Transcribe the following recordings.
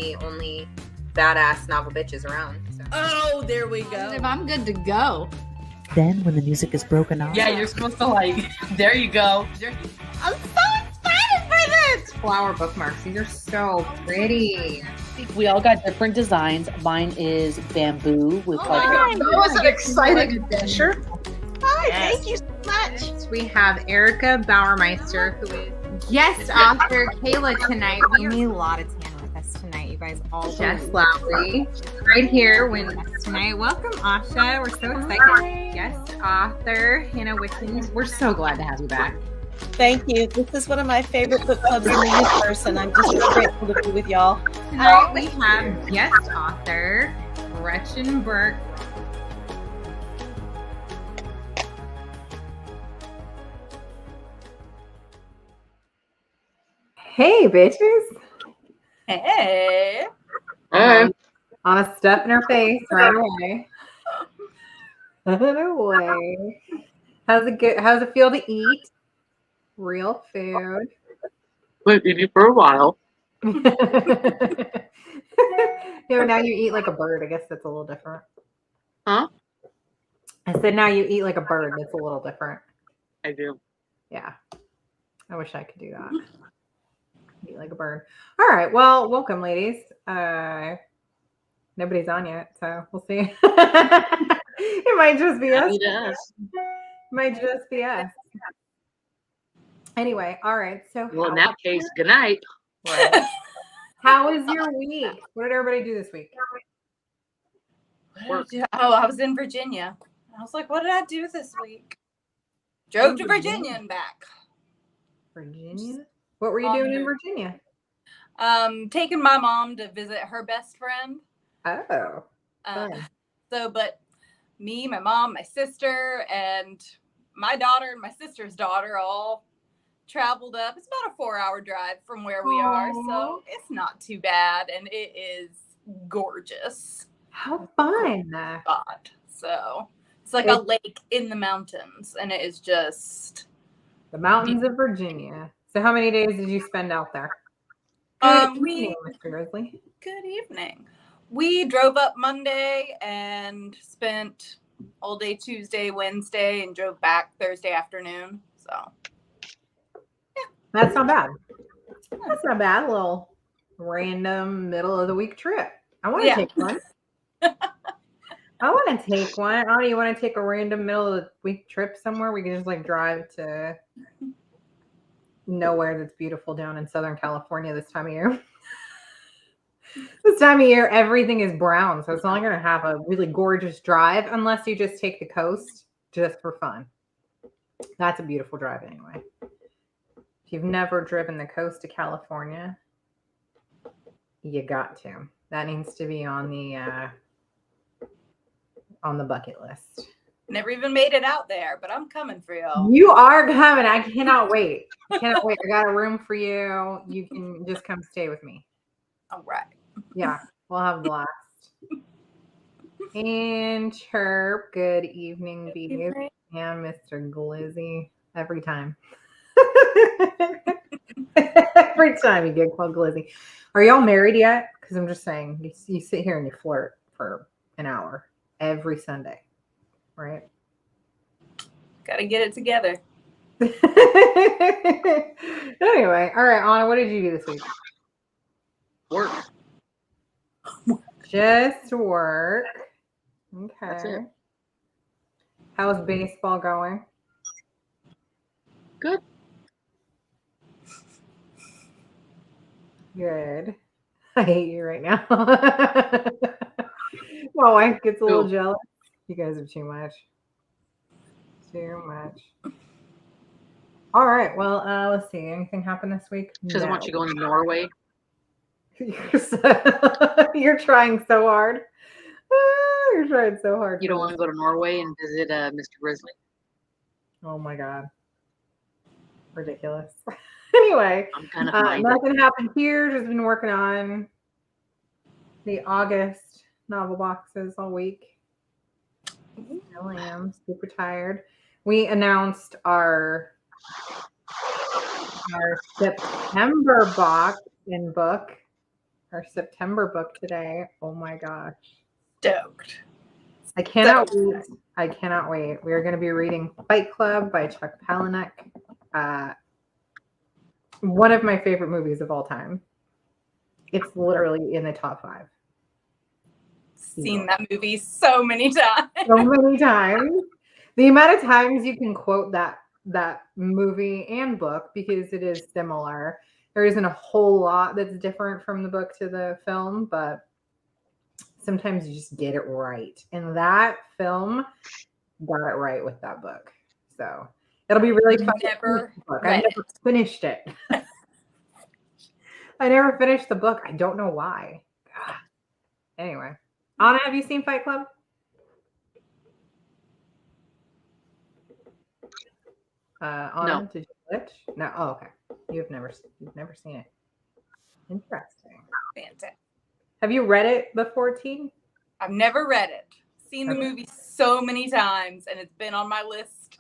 the only badass novel bitches around. So. Oh, there we go. I'm good to go. Then, when the music is broken off, Yeah, you're supposed to there you go. I'm so excited for this! Flower bookmarks. These are so pretty. we all got different designs. Mine is bamboo with That was an exciting adventure. Hi, thank you so much. We have Erica Bauermeister, who is guest author Kayla tonight. We need a lot of tan with us tonight, you guys. All Jess Lowry, right here with us tonight. Welcome, Asha. We're so excited. Hi. Guest author Hannah Wickens. We're so glad to have you back. Thank you. This is one of my favorite book clubs in the universe, and I'm just so grateful to be with y'all. Tonight we have guest author Gretchen Burke. Hey, bitches. Hey. On a step in her face right away. Right away. How's it feel to eat real food? Been eating for a while. Now you eat like a bird. I guess that's a little different. Huh? I said now you eat like a bird. That's a little different. I do. Yeah. I wish I could do that. Eat like a bird. All right. Well, welcome, ladies. Nobody's on yet, so we'll see. It might just be us. Might just be us. Anyway, all right. So, well, in that case, good night. Right. How was your week? What did everybody do this week? I was in Virginia. I was like, what did I do this week? Drove to Virginia and back. Virginia? What were you doing in Virginia? Taking my mom to visit her best friend. Oh. But me, my mom, my sister, and my daughter and my sister's daughter all traveled up. It's about a 4-hour drive from where we are, so it's not too bad, and it is gorgeous. How fun! Spot. So it's like a lake in the mountains, and it is just the mountains of Virginia. So how many days did you spend out there? Good evening, Mr. Grizzly. Good evening. We drove up Monday and spent all day Tuesday, Wednesday, and drove back Thursday afternoon. So, yeah. That's not bad. That's not bad. A little random middle of the week trip. I want to take one. I want to take one. Oh, you want to take a random middle of the week trip somewhere? We can just like drive to nowhere that's beautiful down in Southern California this time of year. This time of year, everything is brown, so it's not going to have a really gorgeous drive unless you just take the coast just for fun. That's a beautiful drive anyway. If you've never driven the coast of California, you got to. That needs to be on the bucket list. Never even made it out there, but I'm coming for y'all. You are coming. I cannot wait. I cannot wait. I got a room for you. You can just come stay with me. All right. Yeah, we'll have a blast. And chirp. Good evening, bees. And Mr. Glizzy. Every time. Every time you get called Glizzy. Are y'all married yet? Because I'm just saying, you sit here and you flirt for an hour every Sunday. Right? Got to get it together. Anyway, all right, Anna, what did you do this week? Work. Just work. Okay. That's it. How's baseball going? Good. Good. I hate you right now. My wife gets a little jealous. You guys are too much. Too much. All right. Well, let's see. Anything happen this week? She doesn't want you going to Norway. You're trying so hard. You're trying so hard. You don't want to go to Norway and visit Mr. Grizzly? Oh my God. Ridiculous. Anyway, I'm kind of nothing happened here. Just been working on the August novel boxes all week. I really am super tired. We announced our September box in book our September book today. Oh my gosh. Stoked. I cannot wait. I cannot wait. We are going to be reading Fight Club by Chuck Palahniuk. One of my favorite movies of all time. It's literally in the top 5. Seen that movie so many times. So many times. The amount of times you can quote that movie and book, because it is similar. There isn't a whole lot that's different from the book to the film, but sometimes you just get it right. And that film got it right with that book. So it'll be really fun. I never finished it. I never finished the book. I don't know why. God. Anyway. Anna, have you seen Fight Club? Anna, did you glitch? No. Oh, okay. You've never seen it. Interesting. Fantastic. Have you read it before, Teen? I've never read it. Seen the movie so many times, and it's been on my list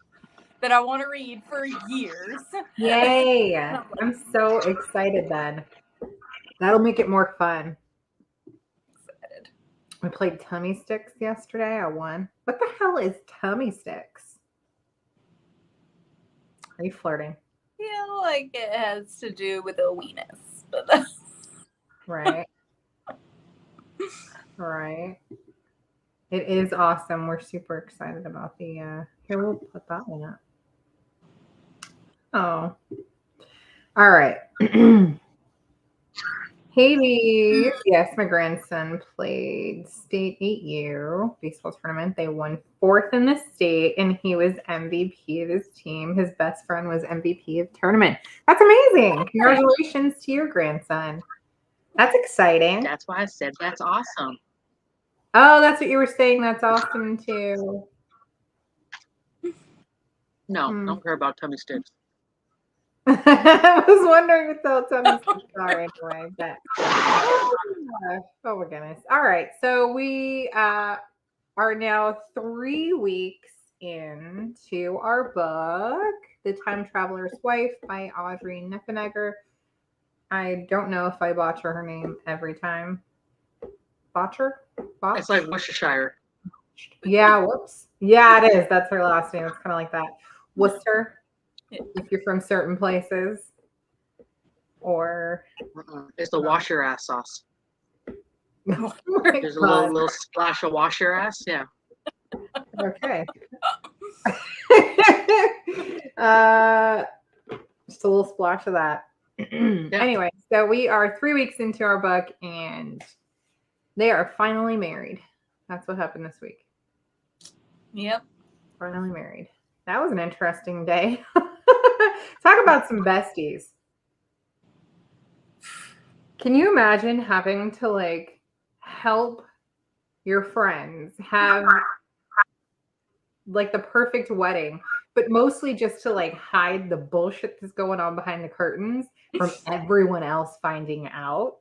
that I want to read for years. Yay! I'm so excited then. That'll make it more fun. Excited. We played Tummy Sticks yesterday. I won. What the hell is Tummy Sticks? Are you flirting? Feel like it has to do with a weenus. But Right. Right. It is awesome. We're super excited about the here, we'll put that one up. Oh. All right. Hades. Yes, my grandson played state 8U baseball tournament. They won 4th in the state, and he was MVP of his team. His best friend was MVP of the tournament. That's amazing. Congratulations to your grandson. That's exciting. That's why I said that's awesome. Oh, that's what you were saying. That's awesome too. No, don't care about tummy sticks. I was wondering what the tummy sticks are anyway. But oh my goodness. All right. So we are now 3 weeks into our book, The Time Traveler's Wife by Audrey Niffenegger. I don't know if I botcher her name every time. Botcher? It's like Worcestershire. Yeah, whoops. Yeah, it is. That's her last name. It's kind of like that. Worcester, if you're from certain places. Or it's the wash your ass sauce. Oh There's a little splash of wash your ass. Yeah. Okay. Just a little splash of that. Anyway, so we are 3 weeks into our book, and they are finally married. That's what happened this week. Yep. Finally married. That was an interesting day. Talk about some besties. Can you imagine having to like help your friends have like the perfect wedding, but mostly just to like hide the bullshit that's going on behind the curtains from everyone else finding out?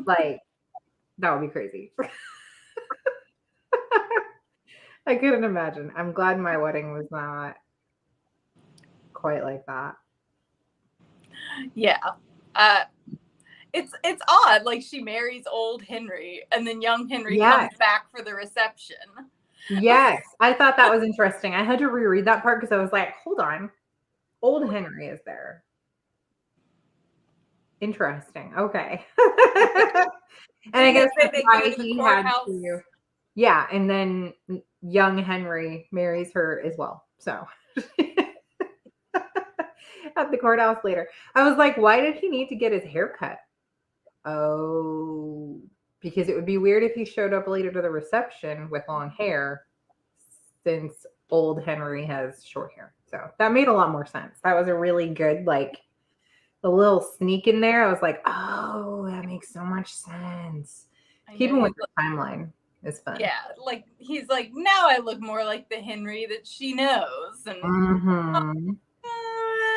Like, that would be crazy. I couldn't imagine. I'm glad my wedding was not quite like that. Yeah. It's odd. Like, she marries old Henry, and then young Henry comes back for the reception. Yes. I thought that was interesting. I had to reread that part because I was like, hold on. Old Henry is there. Interesting. Okay. And I guess that's why he had to. Yeah, and then young Henry marries her as well. So at the courthouse later. I was like, why did he need to get his hair cut? Oh, because it would be weird if he showed up later to the reception with long hair, since old Henry has short hair. So that made a lot more sense. That was a really good, like, the little sneak in there. I was like, oh, that makes so much sense. Keeping with the timeline is fun. Yeah, like he's like, now I look more like the Henry that she knows. And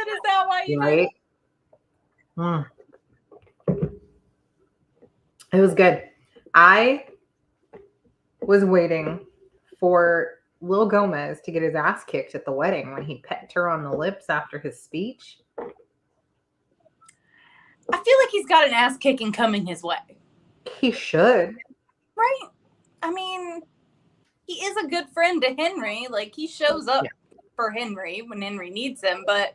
is that why you right? It was good. I was waiting for Lil Gomez to get his ass kicked at the wedding when he pecked her on the lips after his speech. I feel like he's got an ass kicking coming his way. He should. Right? I mean, he is a good friend to Henry. Like, he shows up for Henry when Henry needs him, but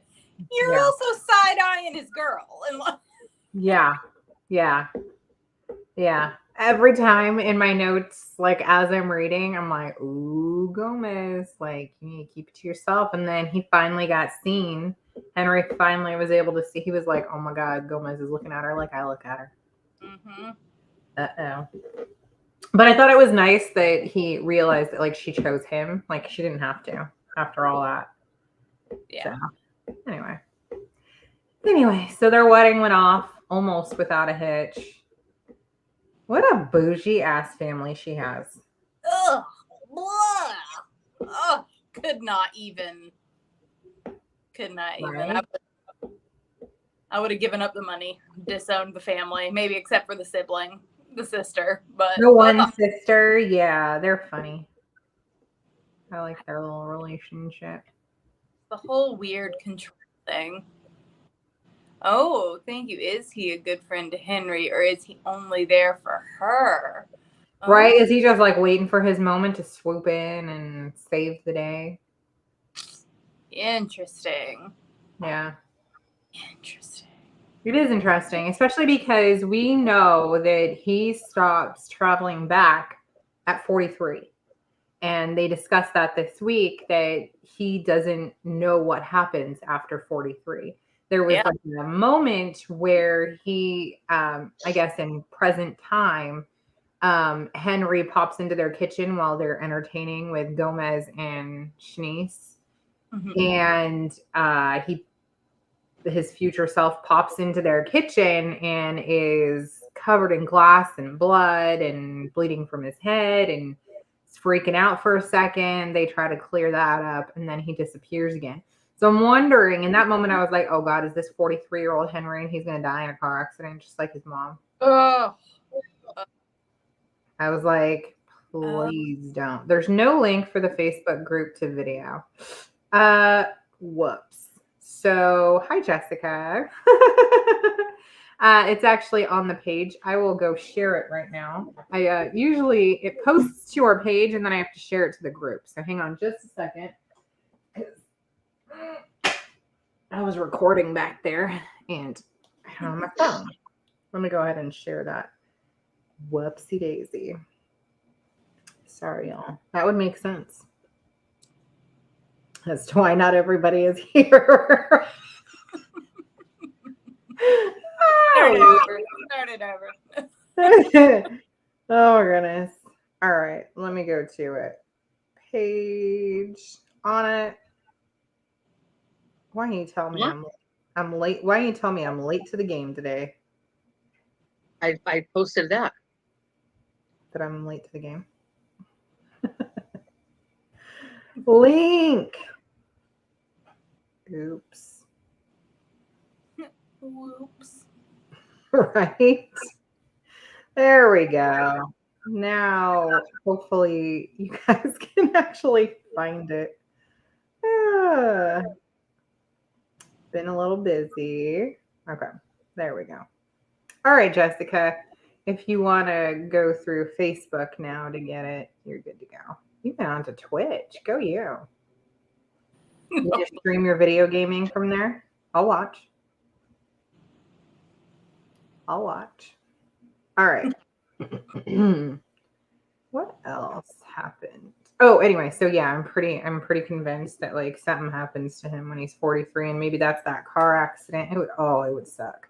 you're also side-eyeing his girl. And Yeah. Every time in my notes, like as I'm reading, I'm like, ooh, Gomez, like you need to keep it to yourself. And then he finally got seen. Henry finally was able to see. He was like, oh my God, Gomez is looking at her like I look at her. Uh-oh. But I thought it was nice that he realized that like she chose him. Like she didn't have to after all that. Yeah. So, anyway, so their wedding went off almost without a hitch. What a bougie ass family she has. Ugh. Blah. Ugh. Could not even. Right? I would have given up the money, disowned the family, maybe except for the sibling, the sister. But The one sister, yeah, they're funny. I like their little relationship. the whole weird control thing. Oh, thank you. Is he a good friend to Henry, or is he only there for her? Right? Is he just like waiting for his moment to swoop in and save the day? Interesting. Yeah. Interesting. It is interesting, especially because we know that he stops traveling back at 43. And they discussed that this week that he doesn't know what happens after 43. There was like a moment where he, I guess in present time, Henry pops into their kitchen while they're entertaining with Gomez and Shanice. And his future self pops into their kitchen and is covered in glass and blood and bleeding from his head and is freaking out for a second. They try to clear that up and then he disappears again. So I'm wondering, in that moment, I was like, oh God, is this 43-year-old Henry and he's going to die in a car accident just like his mom? Oh. I was like, please don't. There's no link for the Facebook group to video. Whoops. So, hi, Jessica. It's actually on the page. I will go share it right now. I usually, it posts to our page and then I have to share it to the group. So hang on just a second. I was recording back there and I don't have my phone. Let me go ahead and share that. Whoopsie daisy. Sorry, y'all. That would make sense as to why not everybody is here. Start it over. Oh my goodness. All right, let me go to it. Page on it. Why don't you tell me I'm late? Why don't you tell me I'm late to the game today? I posted that. That I'm late to the game. Link. Oops. Whoops. Right. There we go. Now, hopefully, you guys can actually find it. Been a little busy. Okay, there we go. All right, Jessica, if you want to go through Facebook now to get it, you're good to go. You went on to Twitch. Go you. You just stream your video gaming from there? I'll watch. All right. What else happened? Oh, anyway, so yeah, I'm pretty convinced that like something happens to him when he's 43, and maybe that's that car accident. It would suck.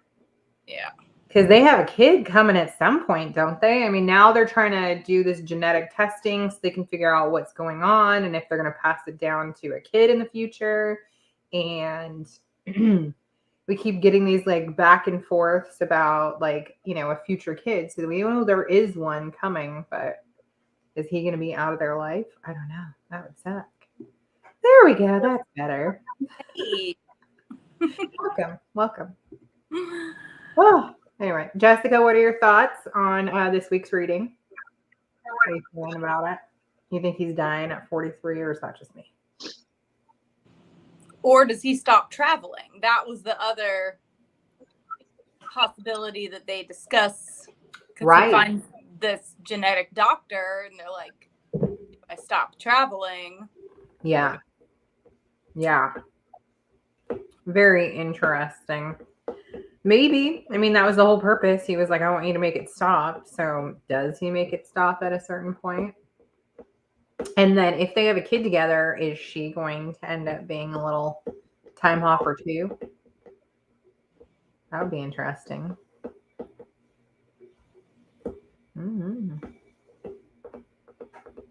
Yeah. Because they have a kid coming at some point, don't they? I mean, now they're trying to do this genetic testing so they can figure out what's going on and if they're going to pass it down to a kid in the future. And we keep getting these like back and forths about like, a future kid. So we know there is one coming, but is he going to be out of their life? I don't know. That would suck. There we go. That's better. Hey. Welcome. Oh. Anyway, Jessica, what are your thoughts on this week's reading? What are you feeling about it? You think he's dying at 43, or is that just me? Or does he stop traveling? That was the other possibility that they discuss. because Right. he finds this genetic doctor, and they're like, if I stop traveling. Yeah. Yeah. Very interesting. Maybe. I mean, that was the whole purpose. He was like, I want you to make it stop. So does he make it stop at a certain point? And then if they have a kid together, is she going to end up being a little time hopper too? That would be interesting. Mm-hmm.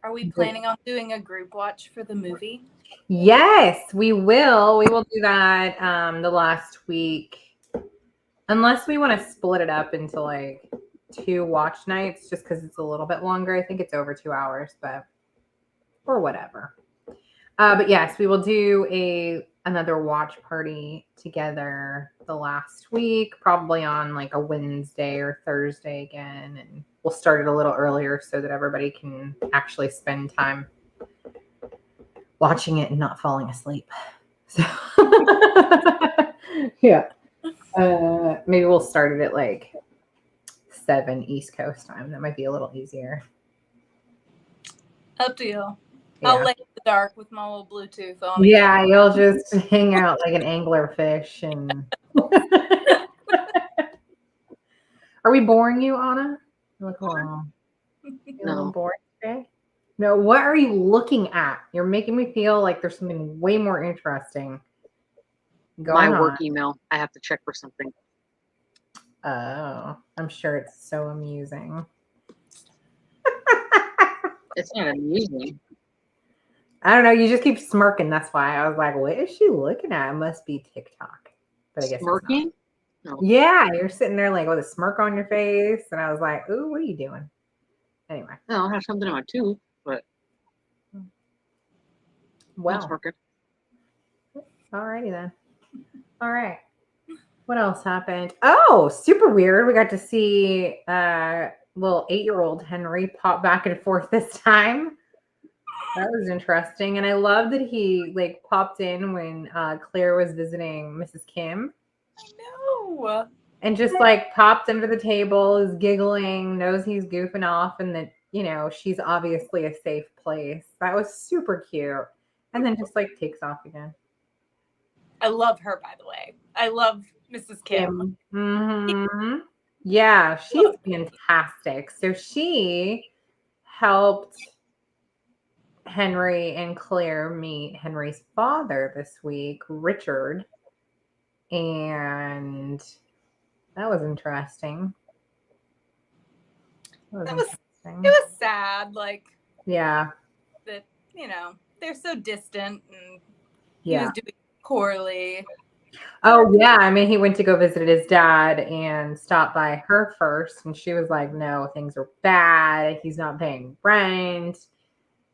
Are we planning on doing a group watch for the movie? Yes, we will. We will do that the last week. Unless we want to split it up into like 2 watch nights, just because it's a little bit longer. I think it's over 2 hours, but or whatever. But yes, we will do another watch party together the last week, probably on like a Wednesday or Thursday again, and we'll start it a little earlier so that everybody can actually spend time watching it and not falling asleep. So yeah. Maybe we'll start it at like 7 East Coast time. That might be a little easier. Up to you. Yeah. I'll lay in the dark with my little Bluetooth on. Yeah, you'll just hang out like an anglerfish and Are we boring you, Anna? Look, oh, you a little No. bored today? No, what are you looking at? You're making me feel like there's something way more interesting My going work on. email. I have to check for something. Oh, I'm sure it's so amusing. It's not amusing. I don't know. You just keep smirking. That's why I was like, what is she looking at? It must be TikTok. But I guess Smirking? it's No. not. Yeah, you're sitting there like with a smirk on your face. And I was like, ooh, what are you doing? Anyway. No, I have something in my tooth, but not Well, smirking. alrighty then. All right. What else happened? Oh, super weird. We got to see little 8-year-old Henry pop back and forth this time. That was interesting. And I love that he like popped in when Claire was visiting Mrs. Kim. I know. And just like popped under the table, is giggling, knows he's goofing off, and that, you know, she's obviously a safe place. That was super cute. And then just like takes off again. I love her, by the way. I love Mrs. Kim. Mm-hmm. Yeah, she's fantastic. So she helped Henry and Claire meet Henry's father this week, Richard. And that was interesting. It was sad, like Yeah. that, you know, they're so distant and he Yeah. was doing poorly. Oh, yeah. I mean, he went to go visit his dad and stopped by her first. And she was like, no, things are bad. He's not paying rent.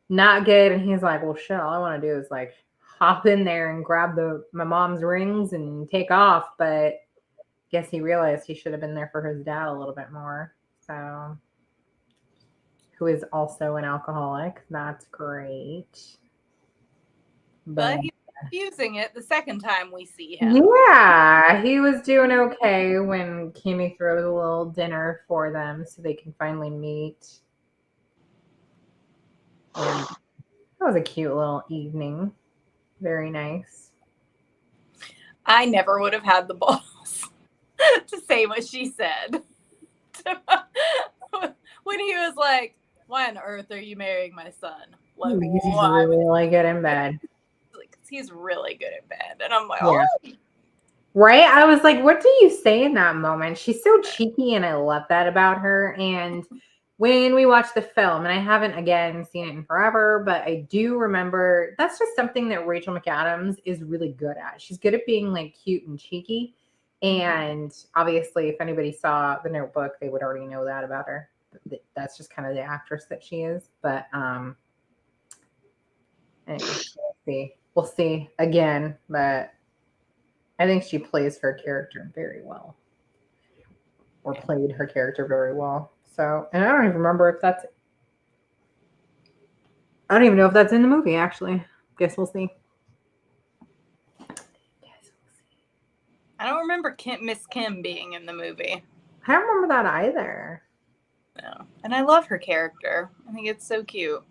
Not good. And he's like, well, shit, all I want to do is like hop in there and grab my mom's rings and take off. But guess he realized he should have been there for his dad a little bit more. So, who is also an alcoholic. That's great. But he's refusing it the second time we see him. Yeah, he was doing okay when Kimmy throws a little dinner for them so they can finally meet. And that was a cute little evening. Very nice. I never would have had the balls to say what she said. When he was like, why on earth are you marrying my son? Like, Because he's why? really good in bed. Like, he's really good in bed. And I'm like, Yeah. oh. Right? I was like, what do you say in that moment? She's so cheeky, and I love that about her. And when we watched the film, and I haven't, again, seen it in forever, but I do remember that's just something that Rachel McAdams is really good at. She's good at being like cute and cheeky. And obviously, if anybody saw The Notebook, they would already know that about her. That's just kind of the actress that she is. But anyway, we'll see again. But I think she plays her character very well, or played her character very well. So, and I don't even remember if that's. I don't even know if that's in the movie. Actually, guess we'll see. I don't remember Miss Kim being in the movie. I don't remember that either. No. And I love her character. I think it's so cute.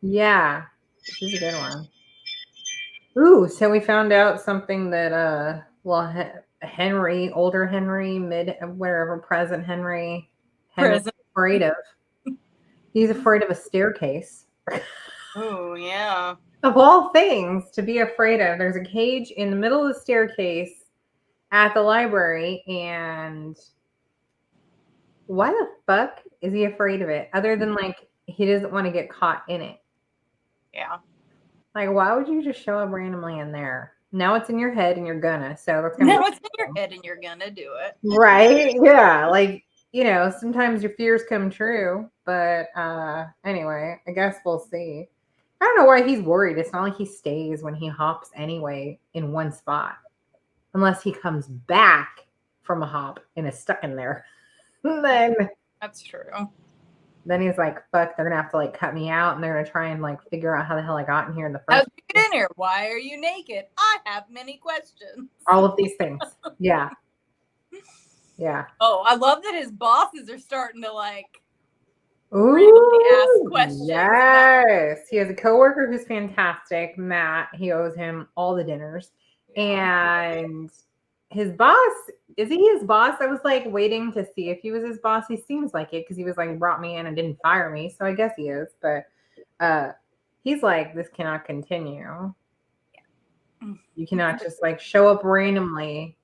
Yeah, she's a good one. Ooh, so we found out something that Henry, older Henry, wherever, present Henry's Present. afraid of. He's afraid of a staircase. Oh, yeah. Of all things to be afraid of, there's a cage in the middle of the staircase at the library, and why the fuck is he afraid of it? Other than like he doesn't want to get caught in it. Yeah. Like, why would you just show up randomly in there? Now it's in your head and you're gonna. So that's gonna Now be it's in your head and you're gonna do it. right. Yeah. Like, sometimes your fears come true. But anyway, I guess we'll see. I don't know why he's worried. It's not like he stays when he hops anyway in one spot. Unless he comes back from a hop and is stuck in there. That's true. Then he's like, fuck, they're gonna have to like cut me out and they're gonna try and like figure out how the hell I got in here in the How'd first you get in here? Why are you naked? I have many questions. all of these things. Yeah. Yeah. Oh, I love that his bosses are starting to like Ooh, ask questions. yes. He has a coworker who's fantastic, Matt. He owes him all the dinners. And his boss, is he his boss? I was like waiting to see if he was his boss. He seems like it because he was like brought me in and didn't fire me. So I guess he is. But he's like, this cannot continue. You cannot just like show up randomly.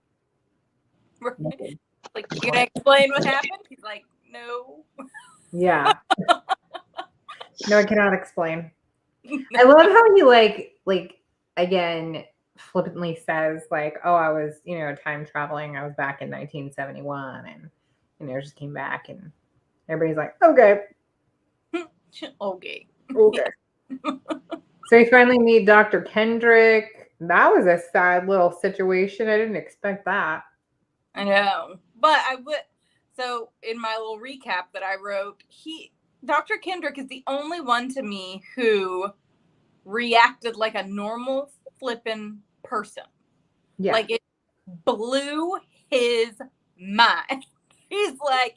Right. Like, you gonna explain what happened? He's like, no. Yeah. No, I cannot explain. I love how he like again flippantly says like, oh, I was, time traveling. I was back in 1971 and just came back and everybody's like, okay. Okay. Okay. So we finally meet Dr. Kendrick. That was a sad little situation. I didn't expect that. I know. But so in my little recap that I wrote, Dr. Kendrick is the only one to me who reacted like a normal flippin' person. Yeah. Like, it blew his mind. He's like,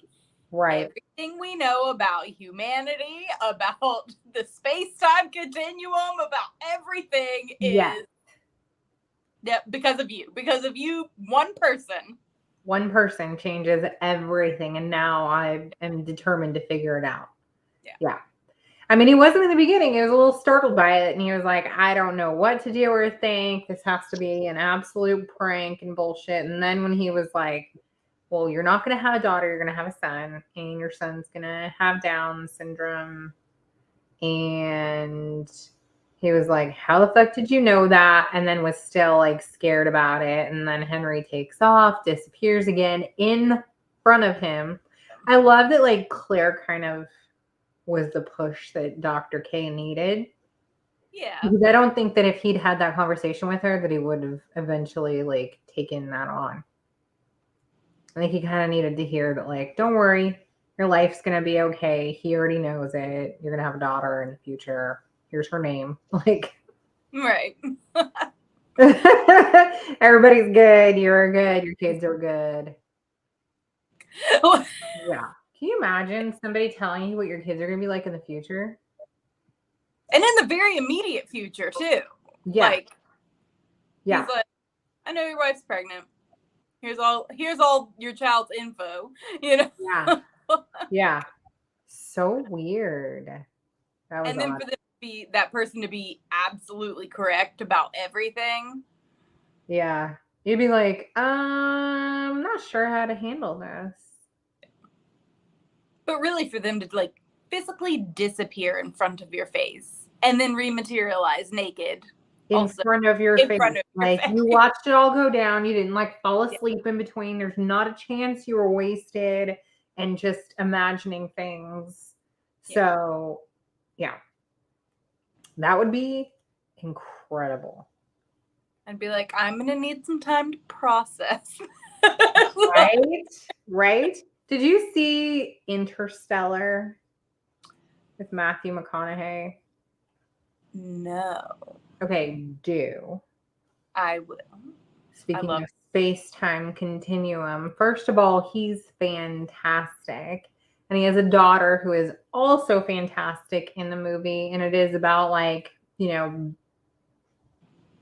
right. Everything we know about humanity, about the space-time continuum, about everything is because of you. Because of you, one person. One person changes everything, and now I am determined to figure it out. Yeah. I mean, he wasn't in the beginning. He was a little startled by it, and he was like, I don't know what to do or think. This has to be an absolute prank and bullshit. And then when he was like, well, you're not going to have a daughter. You're going to have a son, and your son's going to have Down syndrome. And he was like, how the fuck did you know that? And then was still like scared about it. And then Henry takes off, disappears again in front of him. I love that like Claire kind of was the push that Dr. K needed. Yeah. Because I don't think that if he'd had that conversation with her that he would have eventually like taken that on. I think he kind of needed to hear that like, don't worry, your life's going to be okay. He already knows it. You're going to have a daughter in the future. Here's her name. Like, right. Everybody's good. You're good. Your kids are good. Yeah. Can you imagine somebody telling you what your kids are going to be like in the future? And in the very immediate future, too. Yeah. Like, yeah. He's like, I know your wife's pregnant. Here's all your child's info. Yeah. Yeah. So weird. And then for that person to be absolutely correct about everything. Yeah. You'd be like, I'm not sure how to handle this. But really for them to like physically disappear in front of your face and then rematerialize naked. In front of your face. Like you watched it all go down. You didn't like fall asleep in between. There's not a chance you were wasted and just imagining things. So yeah. That would be incredible. I'd be like, I'm going to need some time to process. Right? Did you see Interstellar with Matthew McConaughey? No. Okay, do. I will. Speaking of space-time continuum, first of all, he's fantastic. And he has a daughter who is also fantastic in the movie. And it is about like,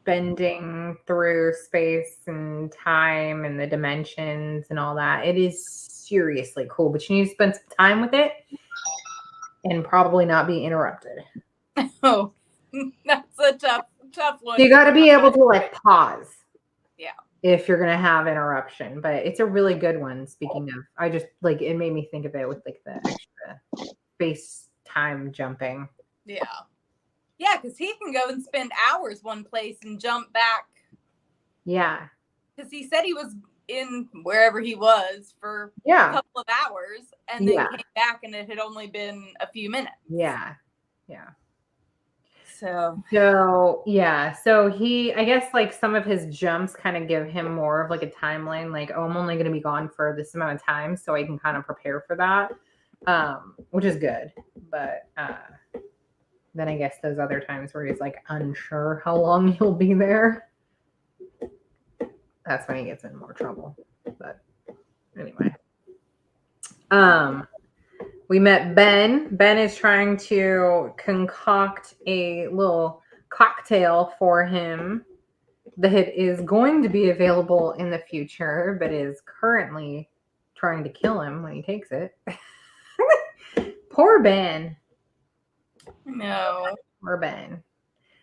bending through space and time and the dimensions and all that. It is seriously cool, but you need to spend some time with it and probably not be interrupted. Oh, that's a tough one. You got to be able to like pause. Yeah. If you're going to have interruption, but it's a really good one. Speaking of, I just like, it made me think of it with like the extra space time jumping. Yeah. Yeah, because he can go and spend hours one place and jump back. Yeah. Because he said he was in wherever he was for a couple of hours and then came back and it had only been a few minutes. Yeah. Yeah. So he, I guess like some of his jumps kind of give him more of like a timeline, like, oh, I'm only going to be gone for this amount of time. So I can kind of prepare for that, which is good. But then I guess those other times where he's like unsure how long he'll be there, that's when he gets in more trouble. But anyway, we met Ben. Ben is trying to concoct a little cocktail for him that is going to be available in the future, but is currently trying to kill him when he takes it. Poor Ben. No. Poor Ben.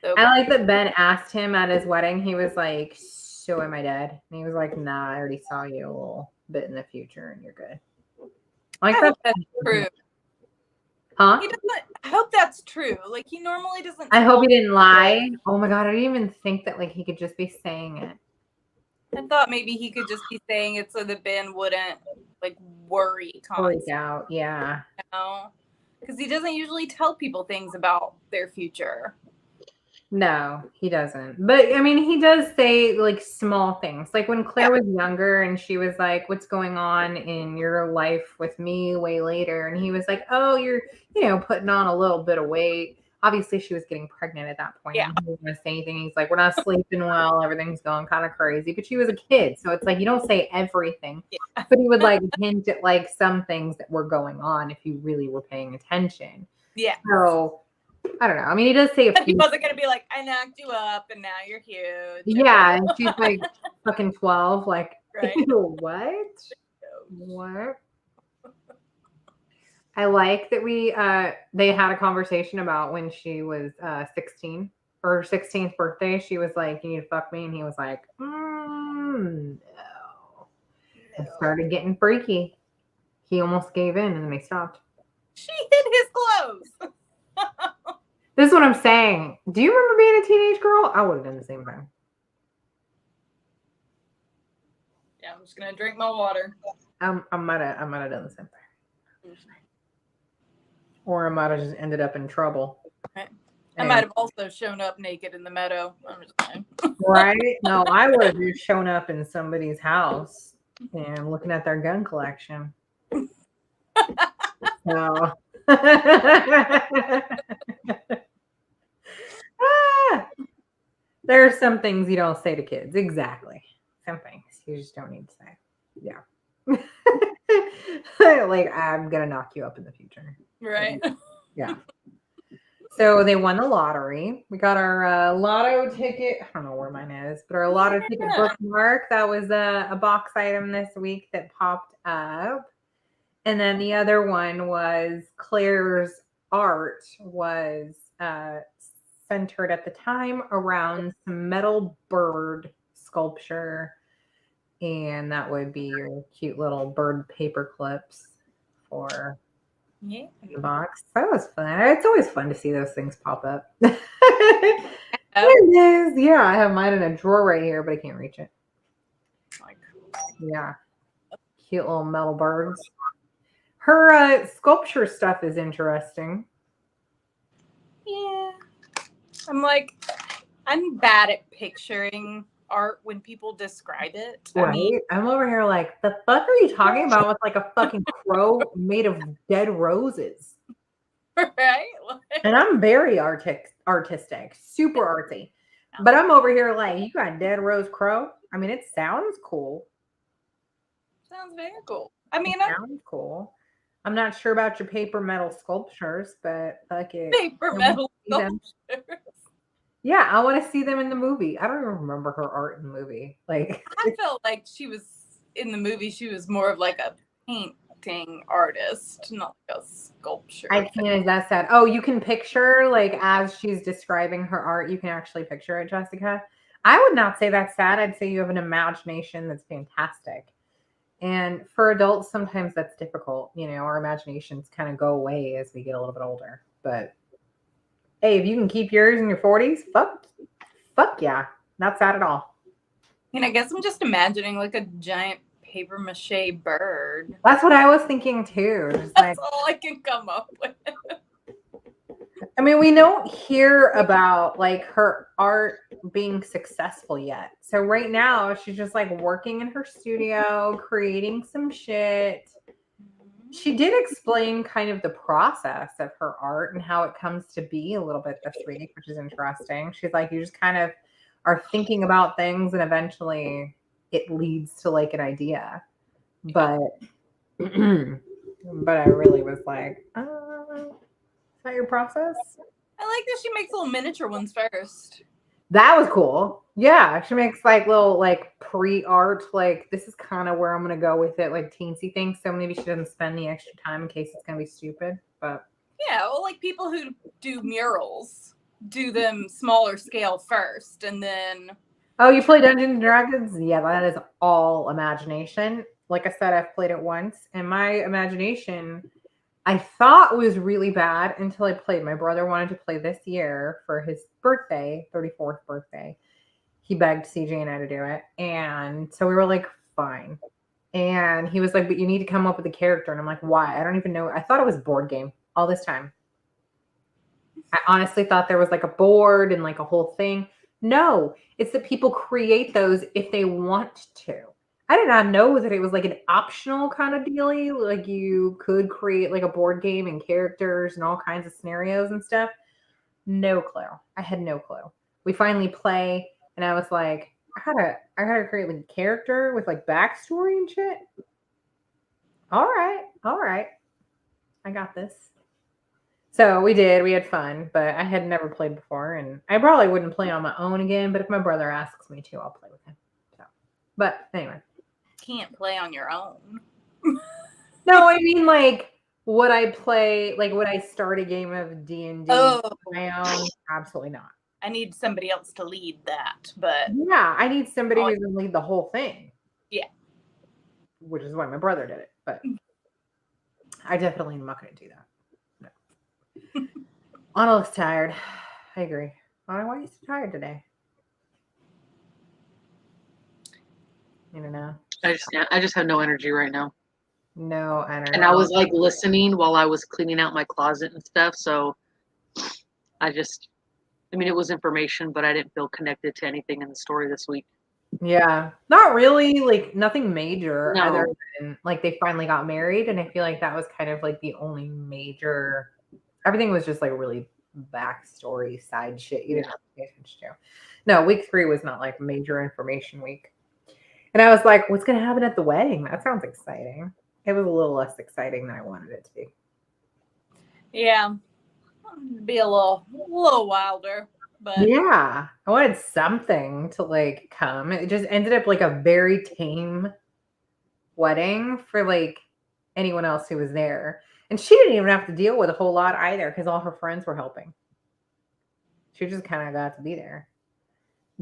So I like that Ben asked him at his wedding. He was like, so am I dead? And he was like, nah, I already saw you a little bit in the future and you're good. Like I hope that's true. Huh? I hope that's true. Like he normally doesn't. I hope he didn't lie. Oh my God, I didn't even think that like he could just be saying it. I thought maybe he could just be saying it so that Ben wouldn't like worry constantly. Freak out, yeah. Because he doesn't usually tell people things about their future. No, he doesn't. But I mean, he does say like small things. Like when Claire was younger and she was like, what's going on in your life with me way later? And he was like, oh, you're, putting on a little bit of weight. Obviously, she was getting pregnant at that point. Yeah. He wasn't going to say anything. He's like, we're not sleeping well. Everything's going kind of crazy. But she was a kid. So it's like, you don't say everything. Yeah. But he would like hint at like some things that were going on if you really were paying attention. Yeah. So I don't know. I mean, he does say a few. He wasn't going to be like, I knocked you up and now you're huge. Yeah. And she's like fucking 12. Like, right. What? What? I like that they had a conversation about when she was 16, for her 16th birthday. She was like, you need to fuck me. And he was like, no. It started getting freaky. He almost gave in and then they stopped. She hid his clothes. This is what I'm saying. Do you remember being a teenage girl? I would have done the same thing. Yeah, I'm just gonna drink my water. I might have done the same thing. Or I might have just ended up in trouble. Okay. I might have also shown up naked in the meadow. I'm just saying. Right? No, I would have just shown up in somebody's house and looking at their gun collection. So there are some things you don't say to kids. Exactly. Some things you just don't need to say. Yeah. Like, I'm going to knock you up in the future. Right. Yeah. So they won the lottery. We got our lotto ticket. I don't know where mine is, but our lotto ticket bookmark. That was a box item this week that popped up. And then the other one was Claire's art was centered at the time around some metal bird sculpture. And that would be your cute little bird paper clips for the box. That was fun. It's always fun to see those things pop up. There it is. Yeah, I have mine in a drawer right here, but I can't reach it. Yeah. Cute little metal birds. Her sculpture stuff is interesting. Yeah. I'm bad at picturing art when people describe it. Right? I'm over here like, the fuck are you talking about with like a fucking crow made of dead roses? Right? And I'm very artistic, super artsy. But I'm over here like, you got a dead rose crow? I mean, it sounds cool. Sounds very cool. I mean, it sounds cool. I'm not sure about your paper metal sculptures, but fuck it. Paper I wanna metal see them. sculptures. Yeah, I want to see them in the movie. I don't even remember her art in the movie. Like, I felt like she was in the movie. She was more of like a painting artist, not like a sculpture. I can't. Is that sad? Oh, you can picture like as she's describing her art, you can actually picture it, Jessica. I would not say that's sad. I'd say you have an imagination that's fantastic. And for adults, sometimes that's difficult. You know, our imaginations kind of go away as we get a little bit older. But hey, if you can keep yours in your 40s, fuck yeah. Not sad at all. And I guess I'm just imagining like a giant paper mache bird. That's what I was thinking too. Just like, That's all I can come up with. I mean, we don't hear about like her art being successful yet. So right now, she's just like working in her studio, creating some shit. She did explain kind of the process of her art and how it comes to be a little bit this week, which is interesting. She's like, you just kind of are thinking about things and eventually it leads to like an idea. But but I really was like, is that your process? I like that she makes little miniature ones first. That was cool. Yeah, she makes like little like pre-art, like this is kind of where I'm gonna go with it, like teensy things. So maybe she doesn't spend the extra time in case it's gonna be stupid. But Yeah, well, like people who do murals do them smaller scale first, and then oh, you play Dungeons and Dragons? Yeah, that is all imagination. Like I said, I've played it once, and my imagination I thought was really bad until I played. My brother wanted to play this year for his birthday, 34th birthday. He begged CJ and I to do it. And so we were like, fine. And he was like, but you need to come up with a character. And I'm like, why? I don't even know. I thought it was a board game all this time. I honestly thought there was like a board and like a whole thing. No, it's that people create those if they want to. I did not know that it was like an optional kind of dealy. Like you could create like a board game and characters and all kinds of scenarios and stuff. No clue. I had no clue. We finally play, and I was like, I gotta create like a character with like backstory and shit. All right. I got this. So we did. We had fun, but I had never played before, and I probably wouldn't play on my own again. But if my brother asks me to, I'll play with him. So, but anyway. can't play on your own. No, I mean like would I play like would I start a game of D&D on my own? Absolutely not. I need somebody else to lead that, but Yeah, I need somebody who's gonna lead the whole thing. Yeah. Which is why my brother did it, but I definitely am not gonna do that. No. Anna looks tired. I agree. Anna, why are you so tired today? You don't know. I just have no energy right now. No energy. And I was like listening while I was cleaning out my closet and stuff. So I mean, it was information, but I didn't feel connected to anything in the story this week. Yeah, not really. Like nothing major No. other than like they finally got married, and I feel like that was kind of like the only major. Everything was just like really backstory side shit you didn't have to pay attention to. No, week 3 was not like major information week. And I was like, what's going to happen at the wedding? That sounds exciting. It was a little less exciting than I wanted it to be. yeah, be a little wilder. But Yeah, I wanted something to like come. It just ended up like a very tame wedding for like anyone else who was there. And she didn't even have to deal with a whole lot either because all her friends were helping. She just kind of got to be there.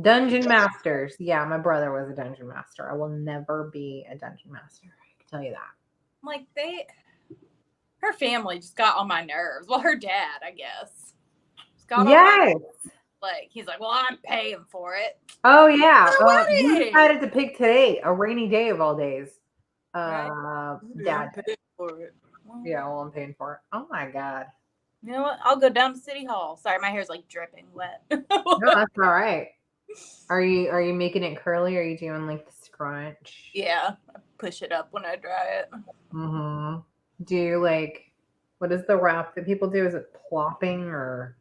Dungeon masters. Yeah, my brother was a dungeon master. I will never be a dungeon master. I can tell you that. like her family just got on my nerves. Well, her dad, I guess. Just got on my Yes. nerves. Like he's like, well, I'm paying for it. Oh yeah. For a You wedding. decided to pick today, a rainy day of all days. Right. Dad. I'm paying for it. Yeah, well, I'm paying for it. Oh my god. You know what? I'll go down to City Hall. Sorry, my hair's like dripping wet. No, that's all right. Are you making it curly? Or are you doing like the scrunch? Yeah, I push it up when I dry it. Mm-hmm. Do you like what is the wrap that people do? Is it plopping or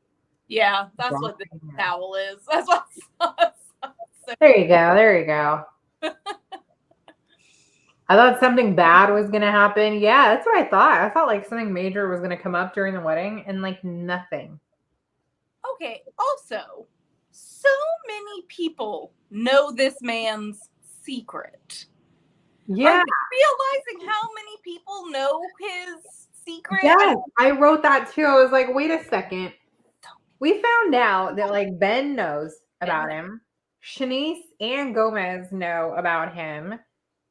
Yeah, that's what the dropping or- towel is. That's what I saw. There you go. There you go. I thought something bad was gonna happen. Yeah, that's what I thought. I thought like something major was gonna come up during the wedding, and like nothing. Okay, also, so many people know this man's secret. Yeah, Are you realizing how many people know his secret? yes, I wrote that too. I was like, wait a second. We found out that like Ben knows about him. Shanice and Gomez know about him.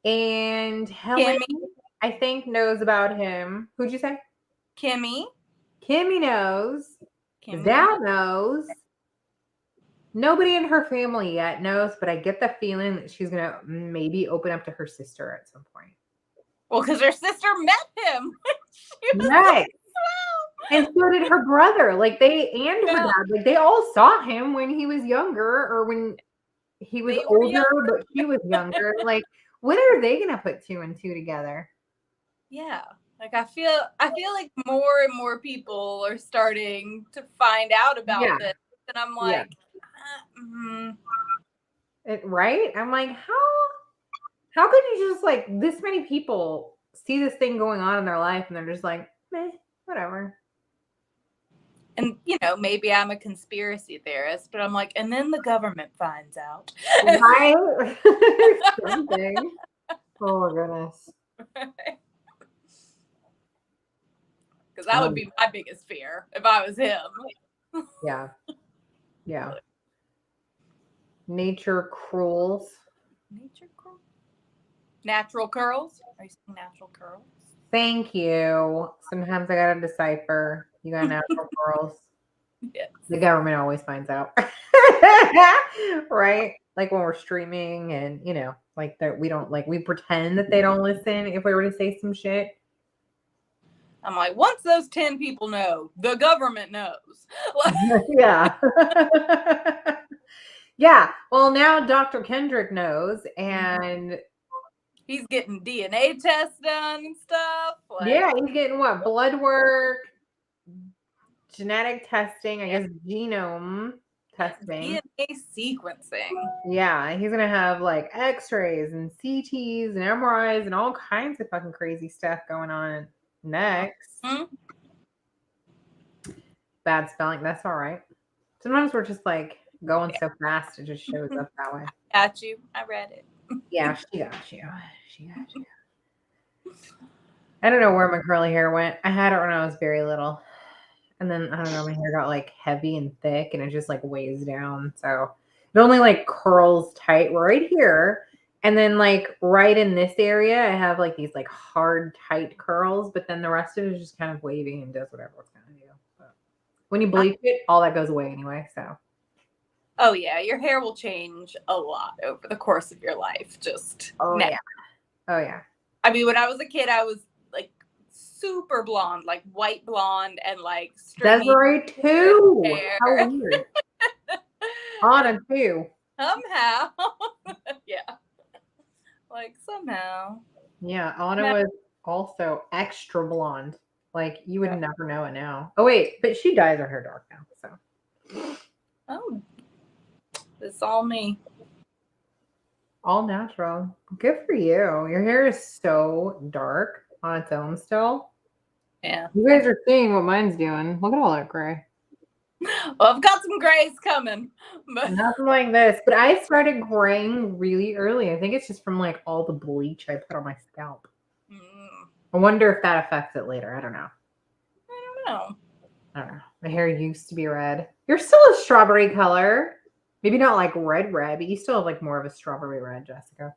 And Helen, Kimmy, I think, knows about him. Who'd you say? Kimmy, Kimmy knows. Kimmy. Dad knows. Nobody in her family yet knows, but I get the feeling that she's going to maybe open up to her sister at some point. Well, because her sister met him. She was Right. like, And so did her brother. Like they and her Yeah. dad. Like they all saw him when he was younger or when he was They were older, but she was younger. Like, when are they gonna put two and two together? yeah. Like I feel like more and more people are starting to find out about Yeah. this. And I'm Yeah. like, Right? I'm like, how could you just like this many people see this thing going on in their life and they're just like, meh, whatever. and maybe I'm a conspiracy theorist, but I'm like, and then the government finds out. Right? Something. Oh goodness. Because that would be my biggest fear if I was him. Yeah. Yeah. Nature cruels. Nature curls? Natural curls? Are you saying natural curls? Thank you. Sometimes I gotta decipher. You got natural curls. Yes. The government always finds out. Right? Like when we're streaming and like that we don't we pretend that they don't listen if we were to say some shit. I'm like, once those 10 people know, the government knows. Yeah. Yeah. Well, now Dr. Kendrick knows, and he's getting DNA tests done and stuff. yeah, he's getting what? Blood work, genetic testing, I guess genome testing. DNA sequencing. Yeah, he's gonna have like X-rays and CTs and MRIs and all kinds of fucking crazy stuff going on next. Mm-hmm. Bad spelling, that's all right. Sometimes we're just like going so fast it just shows up that way. Got you. I read it. Yeah, she got you. She got you. I don't know where my curly hair went. I had it when I was very little. And then I don't know, my hair got like heavy and thick and it just like weighs down. So it only like curls tight right here. And then like right in this area, I have like these like hard, tight curls, but then the rest of it is just kind of wavy and does whatever it's gonna do. But when you bleach it, all that goes away anyway. So Oh yeah, your hair will change a lot over the course of your life. Just yeah. Oh yeah. I mean, when I was a kid, I was like super blonde, like white blonde, and like stringy Desiree too. hair. How weird. Anna too. Somehow, yeah, like somehow. Yeah, Anna was also extra blonde. Like you would never know it now. Oh wait, but she dyes her hair dark now. So. Oh, it's all me. All natural. Good for you. Your hair is so dark on its own still. Yeah. You guys are seeing what mine's doing. Look at all that gray. Well, I've got some grays coming. But Nothing like this. But I started graying really early. I think it's just from like all the bleach I put on my scalp. I wonder if that affects it later. I don't know. I don't know. My hair used to be red. You're still a strawberry color. Maybe not like red, but you still have like more of a strawberry red, Jessica.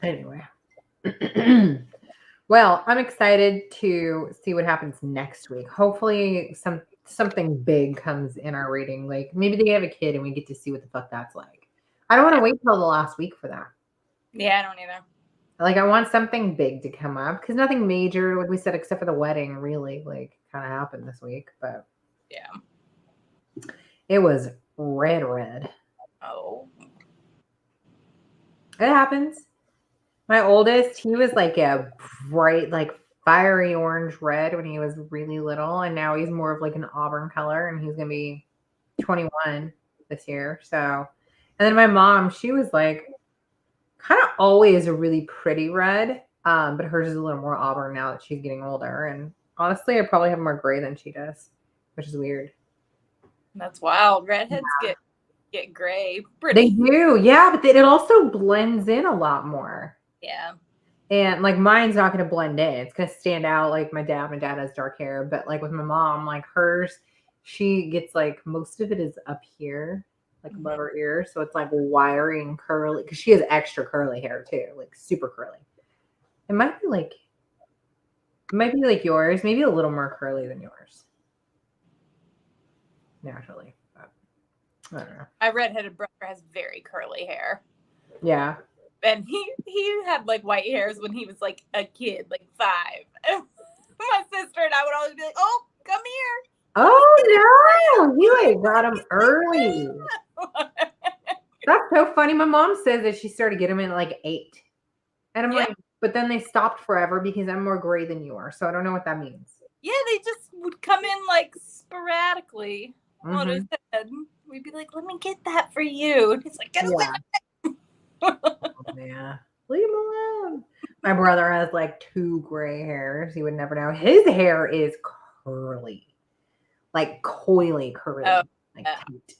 Anyway. Well, I'm excited to see what happens next week. Hopefully something big comes in our reading. Like maybe they have a kid and we get to see what the fuck that's like. I don't want to wait till the last week for that. Yeah, I don't either. Like I want something big to come up because nothing major, like we said, except for the wedding, really like kind of happened this week. But yeah, it was red. Oh, it happens. My oldest, he was like a bright, like fiery orange red when he was really little, and now he's more of like an auburn color, and he's gonna be 21 this year. So And then my mom, she was like kind of always a really pretty red, but hers is a little more auburn now that she's getting older. And honestly, I probably have more gray than she does, which is weird. That's wild. Redheads get gray. They Pretty. do, yeah, but it also blends in a lot more. Yeah. And like mine's not going to blend in. It's going to stand out like my dad. My dad has dark hair, but like with my mom, like hers, she gets like most of it is up here, like above her ear. So it's like wiry and curly because she has extra curly hair too, like super curly. It might be like yours, maybe a little more curly than yours. Naturally. But I don't know. My redheaded brother has very curly hair. Yeah. And he had like white hairs when he was like a kid, like 5. My sister and I would always be like, "Oh, come here." Oh no, you ain't got them early. That's so funny. My mom says that she started getting them in like 8. And I'm like, but then they stopped forever because I'm more gray than you are. So I don't know what that means. Yeah, they just would come in like sporadically on his Mhm. head. We'd be like, "Let me get that for you." And he's like, "Get away." Yeah. Leave him alone. My brother has like 2 gray hairs. You would never know. His hair is curly. Like coily curly. Oh, like yeah. tight.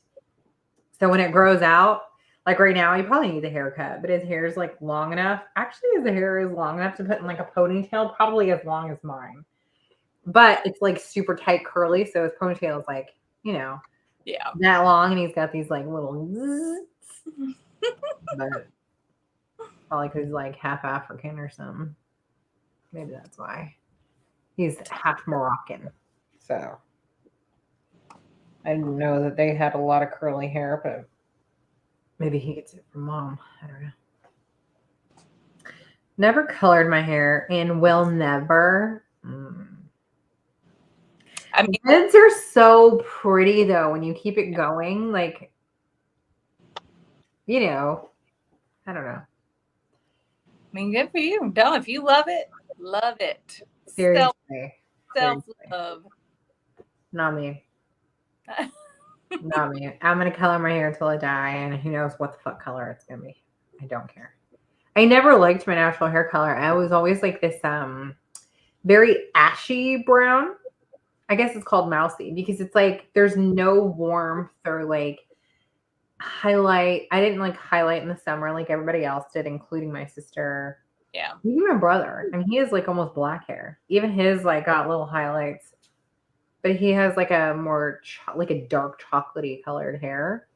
So when it grows out, like right now, he probably needs a haircut, but his hair is like long enough. Actually, his hair is long enough to put in like a ponytail, probably as long as mine. But it's like super tight curly, so his ponytail is like, Yeah. that long, and he's got these like little zzz. But probably because he's like half African or something. Maybe that's why. He's half Moroccan. So I didn't know that they had a lot of curly hair, but maybe he gets it from mom. I don't know. Never colored my hair and will never. I mean, Reds are so pretty though when you keep it going. Like, I don't know. good for you. Don't. If you love it, love it. Seriously. Self-love. Not me. Not me. I'm going to color my hair until I die, and who knows what the fuck color it's going to be. I don't care. I never liked my natural hair color. I was always like this very ashy brown. I guess it's called mousy because it's like there's no warmth or like highlight. I didn't like highlight in the summer like everybody else did, including my sister. Yeah. Even my brother. I mean, he has like almost black hair. Even his like got little highlights. But he has like a more like a dark chocolatey colored hair.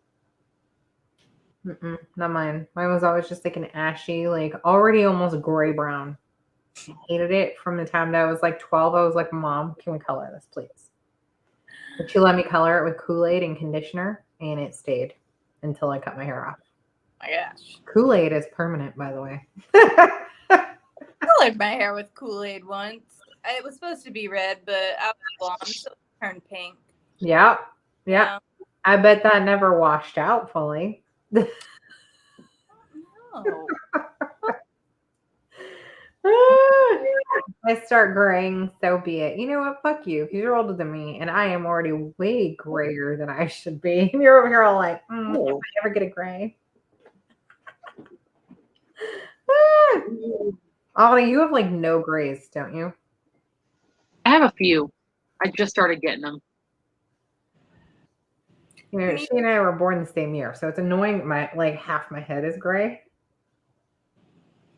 Not mine. Mine was always just like an ashy, like already almost gray brown. I hated it from the time that I was like 12. I was like, Mom, can we color this, please? But she let me color it with Kool-Aid and conditioner, and it stayed until I cut my hair off. My gosh. Kool-Aid is permanent, by the way. I colored my hair with Kool-Aid once. It was supposed to be red, but I was blonde, so it turned pink. Yeah. I bet that never washed out fully. No. I start graying, so be it. You know what? Fuck you. Because you're older than me, and I am already way grayer than I should be. And you're over here all like, if I ever get a gray. Audrey, you have like no grays, don't you? I have a few. I just started getting them. You know, she and I were born the same year, so it's annoying. My like half my head is gray,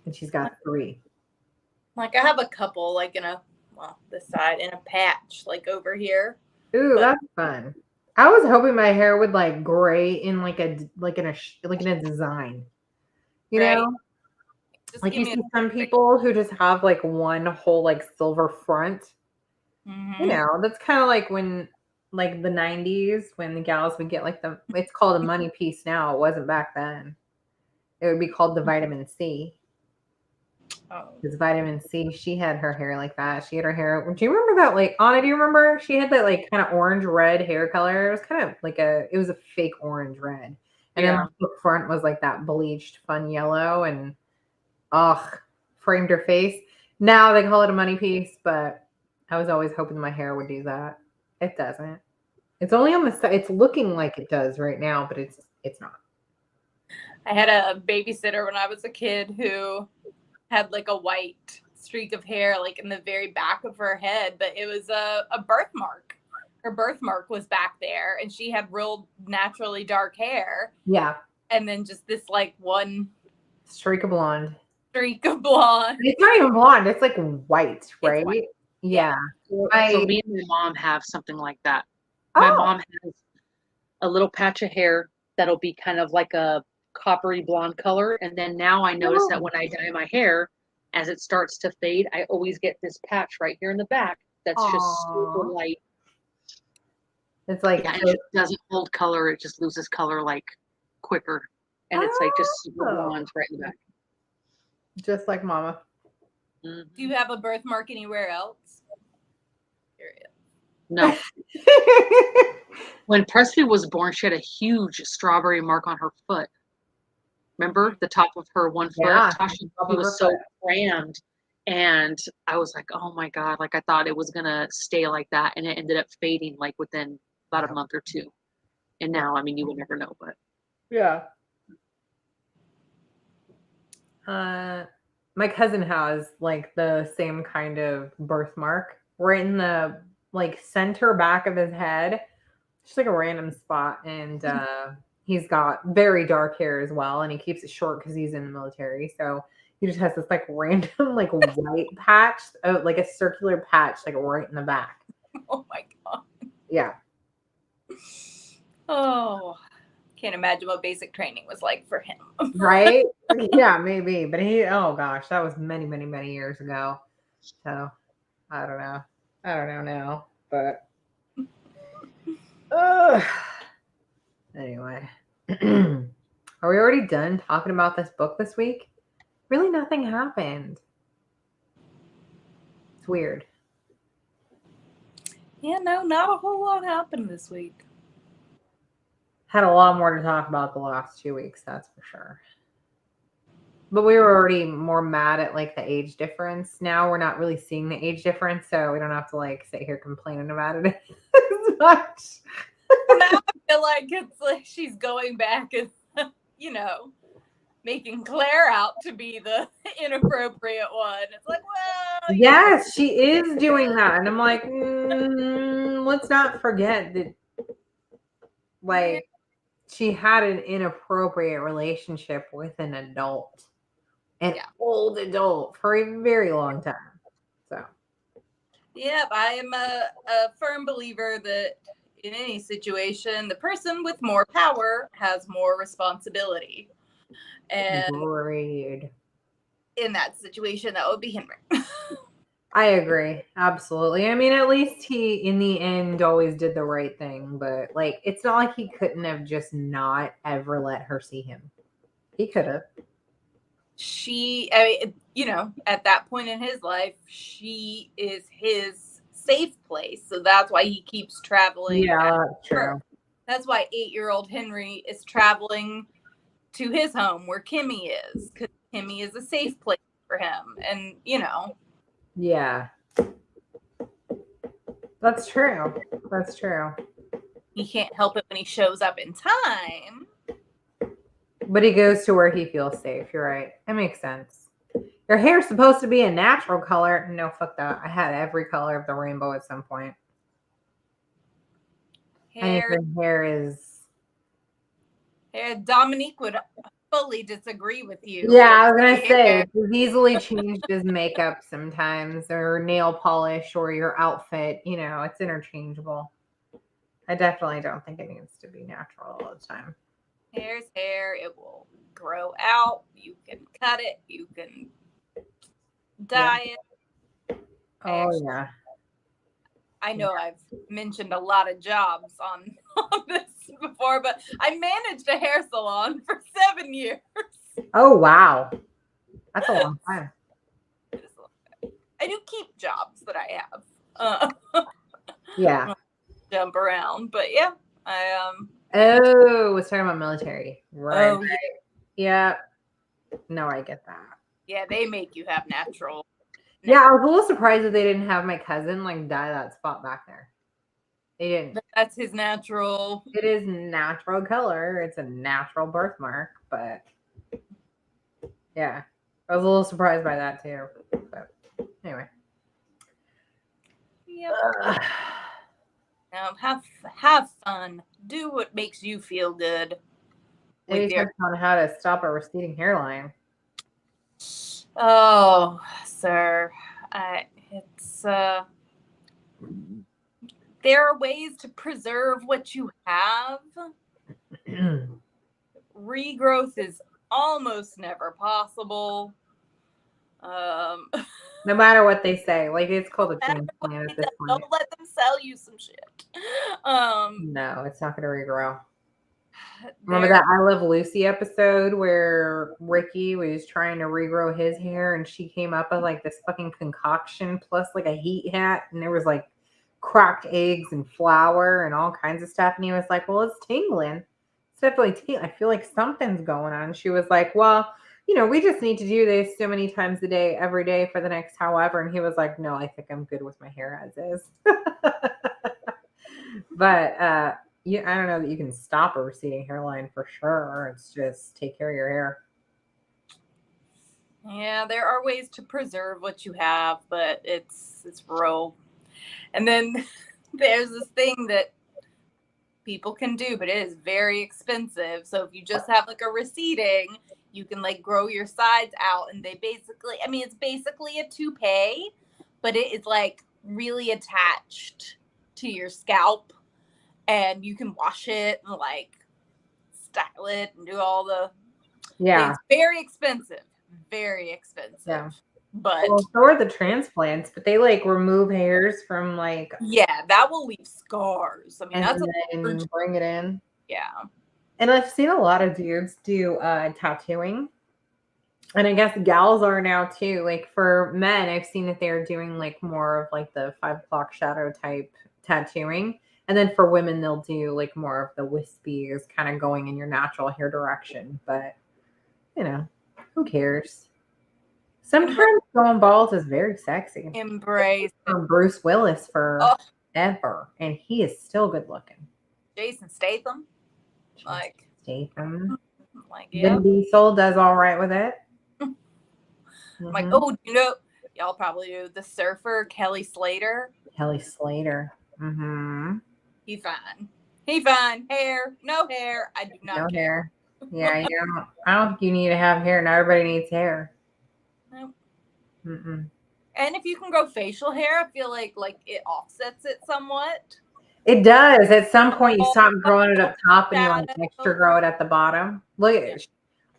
and she's got 3. Like I have a couple, like this side in a patch, like over here. Ooh, that's fun. I was hoping my hair would like gray in like in a design. You know? Just Like give you me see some people who just have like one whole like silver front. You know, that's kind of like when like the 90s when the gals would get like it's called a money piece now. It wasn't back then. It would be called the vitamin C. Oh. Because vitamin C, she had her hair like that. She had her hair. Do you remember that? Like, Anna, do you remember? She had that like kind of orange red hair color. It was kind of like it was a fake orange red. And then the front was like that bleached fun yellow and framed her face. Now they call it a money piece, but I was always hoping my hair would do that. It doesn't. It's only on the side. It's looking like it does right now, but it's not. I had a babysitter when I was a kid who had like a white streak of hair like in the very back of her head, but it was a birthmark. Her birthmark was back there, and she had real naturally dark hair. Yeah. And then just this like one Streak of blonde. streak of blonde. It's not even blonde. It's like white, right? white. Yeah. So me and my mom have something like that. Oh. My mom has a little patch of hair that'll be kind of like a coppery blonde color. And then now I notice that when I dye my hair, as it starts to fade, I always get this patch right here in the back that's just super light. It's like, yeah, and it doesn't hold color. It just loses color like quicker. And it's like just super blonde right in the back. Just like mama. Do you have a birthmark anywhere else? Period. No. When Presley was born, she had a huge strawberry mark on her foot. Remember the top of her one foot? Yeah, Tasha was so crammed. And I was like, oh my God, like I thought it was going to stay like that. And it ended up fading like within about a month or two. And now, I mean, you would never know, but. Yeah. My cousin has like the same kind of birthmark right in the like center back of his head. Just like a random spot. And he's got very dark hair as well. And he keeps it short because he's in the military. So he just has this like random like white patch, like a circular patch, like right in the back. Oh my God. Yeah. Oh, can't imagine what basic training was like for him. Right? Yeah, maybe. But oh gosh, that was many, many, many years ago. So I don't know. I don't know now. But anyway. Are we already done talking about this book this week? Really nothing happened. It's weird. Yeah, no, not a whole lot happened this week. Had a lot more to talk about the last 2 weeks, that's for sure. But we were already more mad at like the age difference. Now we're not really seeing the age difference, so we don't have to like sit here complaining about it as much. Now I feel like it's like she's going back and, making Claire out to be the inappropriate one. It's like, well, yes, she is doing that. And I'm like, let's not forget that, like, she had an inappropriate relationship with an adult, an old adult, for a very long time. So, yep, I am a firm believer that in any situation, the person with more power has more responsibility. And agreed. In that situation, that would be Henry. I agree. Absolutely. I mean, at least he, in the end, always did the right thing. But, like, it's not like he couldn't have just not ever let her see him. He could have. At that point in his life, she is his safe place. So that's why he keeps traveling. Yeah, that's true. That's why 8-year-old Henry is traveling to his home where Kimmy is, because Kimmy is a safe place for him. And, yeah. That's true. That's true. He can't help it when he shows up in time. But he goes to where he feels safe. You're right. That makes sense. Your hair's supposed to be a natural color. No, fuck that. I had every color of the rainbow at some point. Hair is... Dominique would fully disagree with you. Yeah, I was going to say, he's easily changed his makeup sometimes, or nail polish, or your outfit. It's interchangeable. I definitely don't think it needs to be natural all the time. Hair's hair. It will grow out. You can cut it. You can dye it. Oh, yeah. I know I've mentioned a lot of jobs on this before, but I managed a hair salon for 7 years. Oh, wow. That's a long time. I do keep jobs that I have. Yeah. Jump around, but yeah, I was talking about military. Right. Oh, yeah. No, I get that. Yeah, they make you have natural. Yeah, I was a little surprised that they didn't have my cousin like dye that spot back there. They didn't. That's his natural. It is natural color. It's a natural birthmark, but Yeah. I was a little surprised by that too. But anyway. Yep. Ugh. Have fun. Do what makes you feel good. Any With your tips on how to stop a receding hairline? oh, sir, it's there are ways to preserve what you have. Regrowth is almost never possible. No matter what they say, like it's called a Matter what transplant they at this do, point. don't let them sell you some shit. No, it's not going to regrow. Remember there- that I Love Lucy episode where Ricky was trying to regrow his hair and she came up with like this fucking concoction plus like a heat hat and there was like cracked eggs and flour and all kinds of stuff. And he was like, well, it's tingling. It's definitely tingling. I feel like something's going on. She was like, well, you know, we just need to do this so many times a day, every day for the next however. And he was like, no, I think I'm good with my hair as is. But I don't know that you can stop a receding hairline for sure. It's just take care of your hair. yeah, there are ways to preserve what you have, but it's real. And then there's this thing that people can do, but it is very expensive. So if you just have like a receding, you can like grow your sides out and they basically, I mean, it's basically a toupee, but it is like really attached to your scalp and you can wash it and like style it and do all the things. Very expensive. Very expensive. Yeah. But well, so are the transplants, but they like remove hairs from like yeah, that will leave scars. I mean, and that's then bring it in. yeah. And I've seen a lot of dudes do tattooing. And I guess gals are now too. Like for men, I've seen that they're doing like more of like the 5 o'clock shadow type tattooing. And then for women, they'll do like more of the wispies, kind of going in your natural hair direction. But you know, who cares? Sometimes going bald is very sexy. Embrace from Bruce Willis forever, and he is still good looking. Jason Statham. Like Statham. yeah. Vin Diesel does all right with it. Like, oh, you know, y'all probably do the surfer Kelly Slater. Kelly Slater. Mm-hmm. He fine. He fine. Hair, no hair. I do not No care. hair. Yeah, you don't. I don't think you need to have hair. Not everybody needs hair. Nope. Mm-mm. And if you can grow facial hair, I feel like it offsets it somewhat. It does. At some point, you stop growing it up top and you like extra grow it at the bottom. Look at it.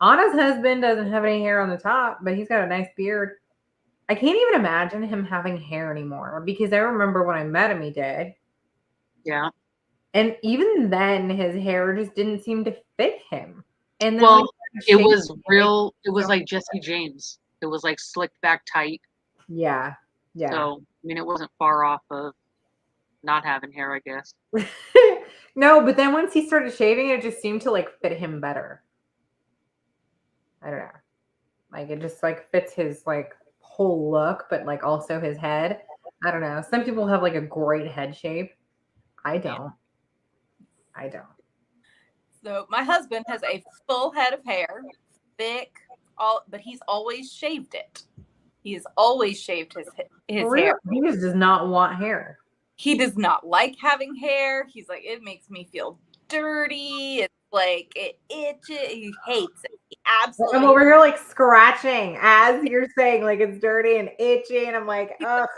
Anna's husband doesn't have any hair on the top, but he's got a nice beard. I can't even imagine him having hair anymore because I remember when I met him, he did. Yeah. And even then, his hair just didn't seem to fit him. And then well, it was real. It was like Jesse James. It was like slicked back tight. Yeah. Yeah. So, I mean, it wasn't far off of not having hair, I guess. No, but then once he started shaving, it just seemed to like fit him better. I don't know. Like it just like fits his like whole look, but like also his head. I don't know. Some people have like a great head shape. I don't. I don't. So my husband has a full head of hair, thick, but he's always shaved it. He has always shaved his hair. He just does not want hair. He does not like having hair. He's like, it makes me feel dirty. It's like it itches. He hates it. He absolutely. I'm over here like scratching as you're saying, like it's dirty and itchy, and I'm like, ugh,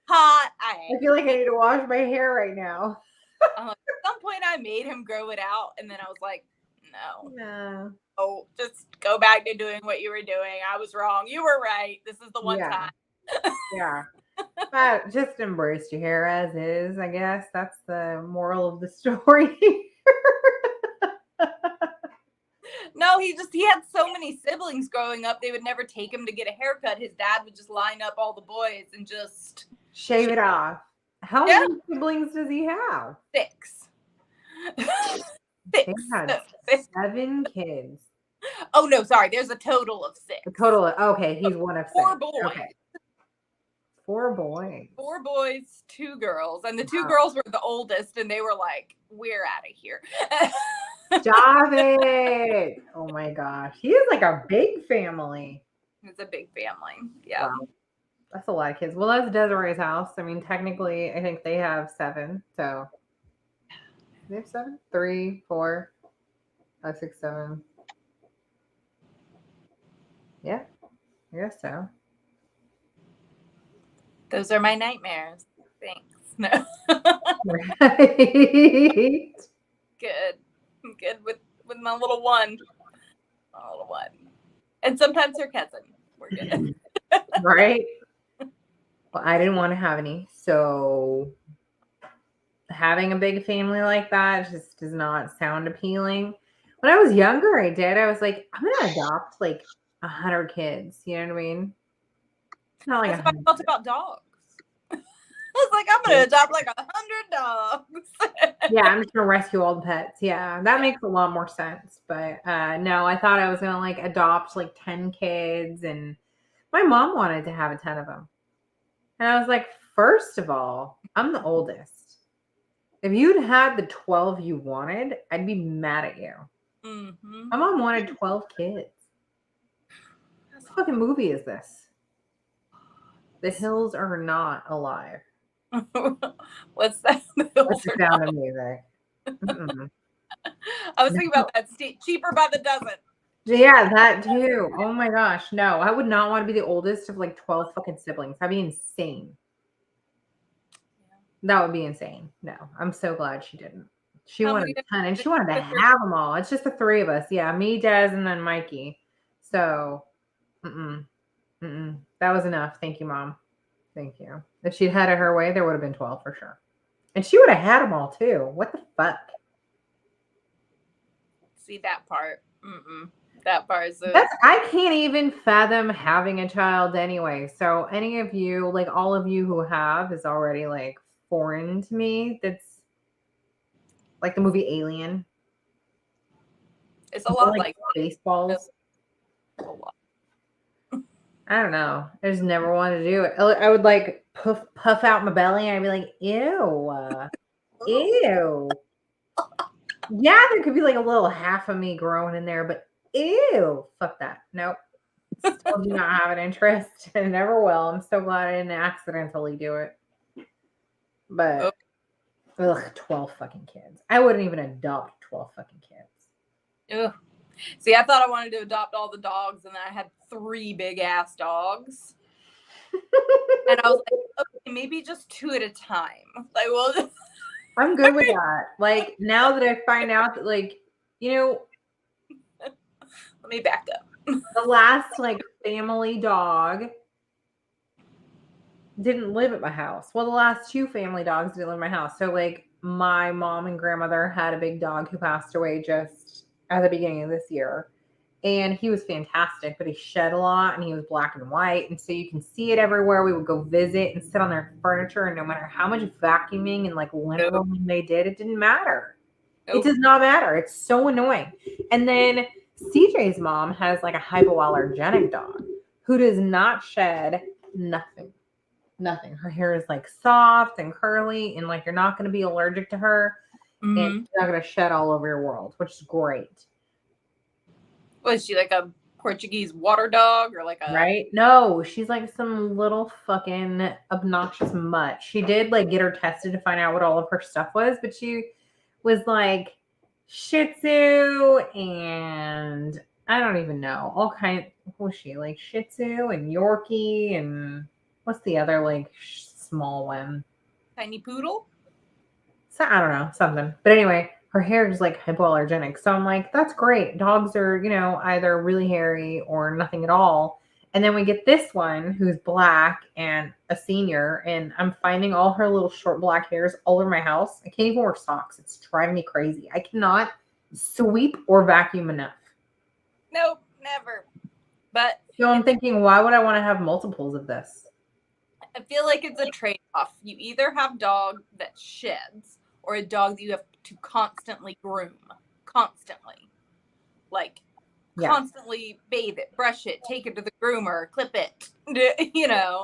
hot. I feel like I need to wash my hair right now. At some point, I made him grow it out, and then I was like, no. Oh, just go back to doing what you were doing. I was wrong. You were right. This is the one time. Yeah. But just embrace your hair as is, I guess. That's the moral of the story. No, he had so many siblings growing up. They would never take him to get a haircut. His dad would just line up all the boys and just shave it off. How many siblings does he have? 6. They had 7 kids. Oh no, sorry. There's a total of 6. A total of okay. He's one of 6. 4 boys. Okay. 4 boys. 4 boys, 2 girls, and the 2 girls were the oldest, and they were like, "We're out of here." Stop it! Oh my gosh, he is like a big family. It's a big family. Yeah. Wow. That's a lot of kids. Well, that's Desiree's house. I mean, technically, I think they have 7. So they have 7? 3, 4, 5, 6, 7. Yeah, I guess so. Those are my nightmares. Thanks. No. Right. Good. I'm good with my little one. My little one. And sometimes her cousin. We're good. Right. Well, I didn't want to have any, so having a big family like that just does not sound appealing. When I was younger, I did. I was like, I'm gonna adopt like 100 kids. You know what I mean? Not like That's how I 100. felt about dogs. I was like, I'm gonna adopt like 100 dogs. Yeah, I'm just gonna rescue all the pets. Yeah, that makes a lot more sense. But no, I thought I was gonna like adopt like 10 kids, and my mom wanted to have a 10 of them. And I was like, first of all, I'm the oldest. If you'd had the 12 you wanted, I'd be mad at you. Mm-hmm. My mom wanted 12 kids. What fucking movie is this? The hills are not alive. What's that? That's the sound of music. Mm-mm. I was thinking about that. Cheaper by the dozen. Yeah, that too. Oh my gosh. No, I would not want to be the oldest of like 12 fucking siblings. That'd be insane. That would be insane. No, I'm so glad she didn't. She How wanted many a ton, and she wanted to have them all. It's just the 3 of us. Yeah, me, Des, and then Mikey. So, that was enough. Thank you, Mom. Thank you. If she'd had it her way, there would have been 12 for sure. And she would have had them all too. What the fuck? See that part. That part is I can't even fathom having a child anyway. So any of you, like all of you who have, is already like foreign to me. That's like the movie Alien. it's a lot like baseballs. a lot. I don't know. I just never wanted to do it. I would like puff out my belly and I'd be like, ew. Ew. Yeah, there could be like a little half of me growing in there, but ew. Fuck that. Nope. Still do not have an interest and never will. I'm so glad I didn't accidentally do it. But 12 fucking kids. I wouldn't even adopt 12 fucking kids. Ugh. See, I thought I wanted to adopt all the dogs, and then I had 3 big ass dogs. And I was like, okay, maybe just 2 at a time. Like, well, I'm good with that. Like, now that I find out that, like, you know, let me back up. the last like family dog didn't live at my house. Well, the last 2 family dogs didn't live at my house. So like my mom and grandmother had a big dog who passed away just at the beginning of this year. And he was fantastic, but he shed a lot and he was black and white. And so you can see it everywhere. We would go visit and sit on their furniture. And no matter how much vacuuming and like lint rolling they did, it didn't matter. It does not matter. It's so annoying. And then CJ's mom has like a hypoallergenic dog who does not shed nothing. Nothing. Her hair is like soft and curly, and like you're not going to be allergic to her, and she's not going to shed all over your world, which is great. Was she like a Portuguese water dog or like a right? No, she's like some little fucking obnoxious mutt. She did like get her tested to find out what all of her stuff was, but she was like Shih Tzu and I don't even know all kind. What was she like Shih Tzu and Yorkie and what's the other like small one? tiny poodle? So I don't know, something. But anyway, her hair is like hypoallergenic. So I'm like, that's great. Dogs are, either really hairy or nothing at all. And then we get this one who's black and a senior, and I'm finding all her little short black hairs all over my house. I can't even wear socks. It's driving me crazy. I cannot sweep or vacuum enough. Nope, never. But so I'm thinking, why would I want to have multiples of this? I feel like it's a trade-off. You either have a dog that sheds or a dog that you have to constantly groom. Constantly. Like, constantly bathe it, brush it, take it to the groomer, clip it,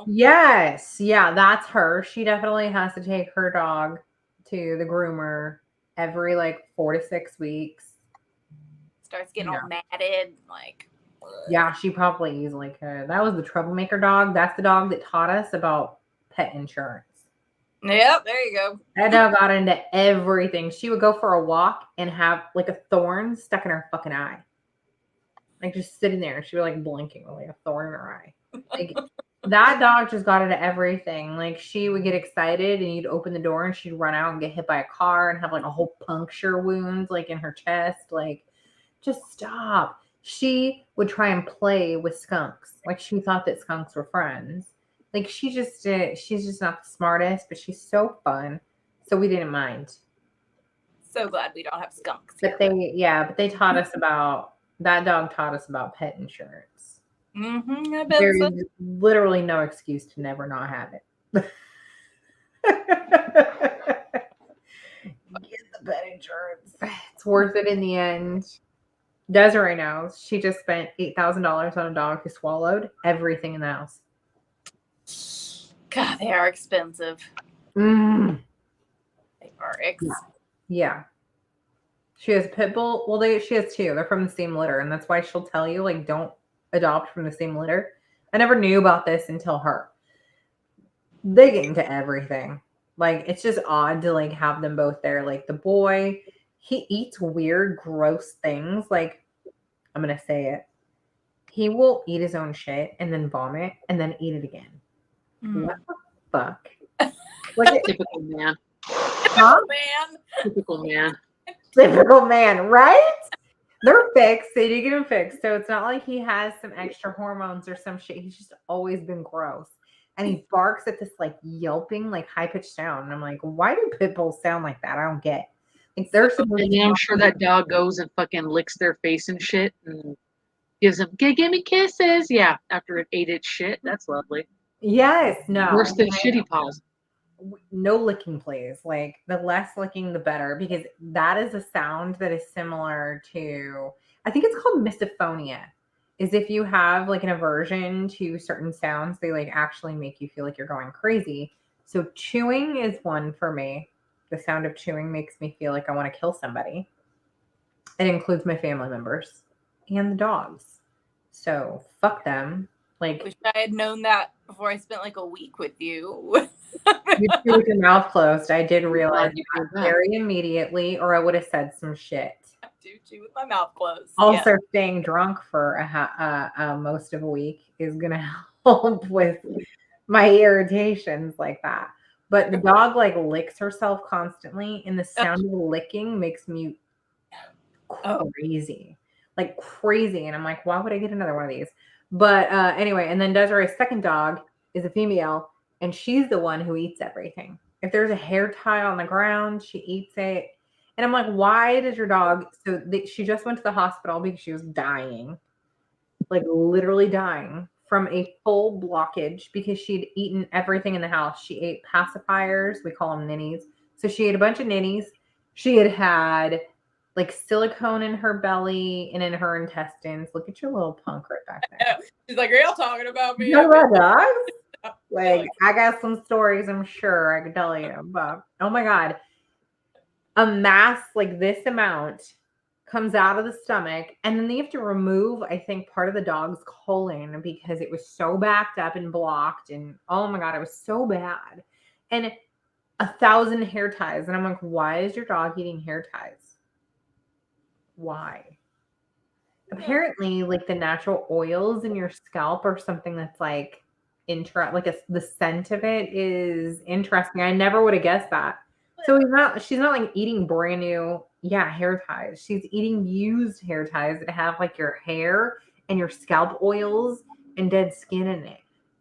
Yes. Yeah, that's her. She definitely has to take her dog to the groomer every like 4 to 6 weeks. Starts getting all matted. Like, Yeah, she probably easily could. That was the troublemaker dog. That's the dog that taught us about pet insurance. Yep, there you go. That dog got into everything. She would go for a walk and have like a thorn stuck in her fucking eye. Like just sitting there. She was like blinking with like a thorn in her eye. Like that dog just got into everything. Like she would get excited and you'd open the door and she'd run out and get hit by a car and have like a whole puncture wound like in her chest. Like just stop. She would try and play with skunks. Like she thought that skunks were friends. Like she's just not the smartest, but she's so fun. So we didn't mind. So glad we don't have skunks But here. they taught us about that dog taught us about pet insurance. I bet There so. is literally no excuse to never not have it. Get the pet insurance. It's worth it in the end. Desiree knows. She just spent $8,000 on a dog who swallowed everything in the house. God, they are expensive. Mm. They are expensive. Yeah. She has pit bull. Well, she has two. They're from the same litter, and that's why she'll tell you like don't adopt from the same litter. I never knew about this until her. They get into everything. Like it's just odd to like have them both there. Like the boy, he eats weird, gross things. Like I'm gonna say it. He will eat his own shit and then vomit and then eat it again. What the fuck? Like Typical man. huh? Man. Typical man. Typical man, right? They're fixed. They do get him fixed. So it's not like he has some extra hormones or some shit. He's just always been gross. And he barks at this like yelping, like high pitched sound. And I'm like, why do pit bulls sound like that? I don't get. Like they're supposed And to. then I'm sure that dog goes and fucking licks their face and shit and gives them, give me kisses. Yeah, after it ate its shit. That's lovely. Yes, no. Worse than shitty paws. No licking, please. Like the less licking, the better, because that is a sound that is similar to, I think it's called misophonia. Is if you have like an aversion to certain sounds, they like actually make you feel like you're going crazy. So chewing is one for me. The sound of chewing makes me feel like I want to kill somebody. It includes my family members and the dogs. So fuck them. Like Wish I had known that before I spent like a week with you. you chew with your mouth closed. I did realize You that feel that. very immediately, or I would have said some shit. I do chew with my mouth closed. Also, Yeah. staying drunk for most of a week is gonna help with my irritations like that. But the dog like licks herself constantly, and the sound of licking makes me crazy, like crazy. And I'm like, why would I get another one of these? But anyway, and then Desiree's second dog is a female, and she's the one who eats everything. If there's a hair tie on the ground, she eats it. And I'm like, why does your dog? So she just went to the hospital because she was dying, like literally dying from a full blockage because she'd eaten everything in the house. She ate pacifiers. We call them ninnies. So she ate a bunch of ninnies. She had like silicone in her belly and in her intestines. Look at your little punk right back there. She's like, are y'all talking about me? You know about dogs? Like, I got some stories, I'm sure I could tell you. But oh my God. A mass like this amount comes out of the stomach, and then they have to remove, I think, part of the dog's colon because it was so backed up and blocked. And oh my God, it was so bad. And 1,000 hair ties. And I'm like, why is your dog eating hair ties? Why? Apparently, like the natural oils in your scalp or something that's like the scent of it is interesting. I never would have guessed that. So she's not like eating brand new, hair ties. She's eating used hair ties that have like your hair and your scalp oils and dead skin in it.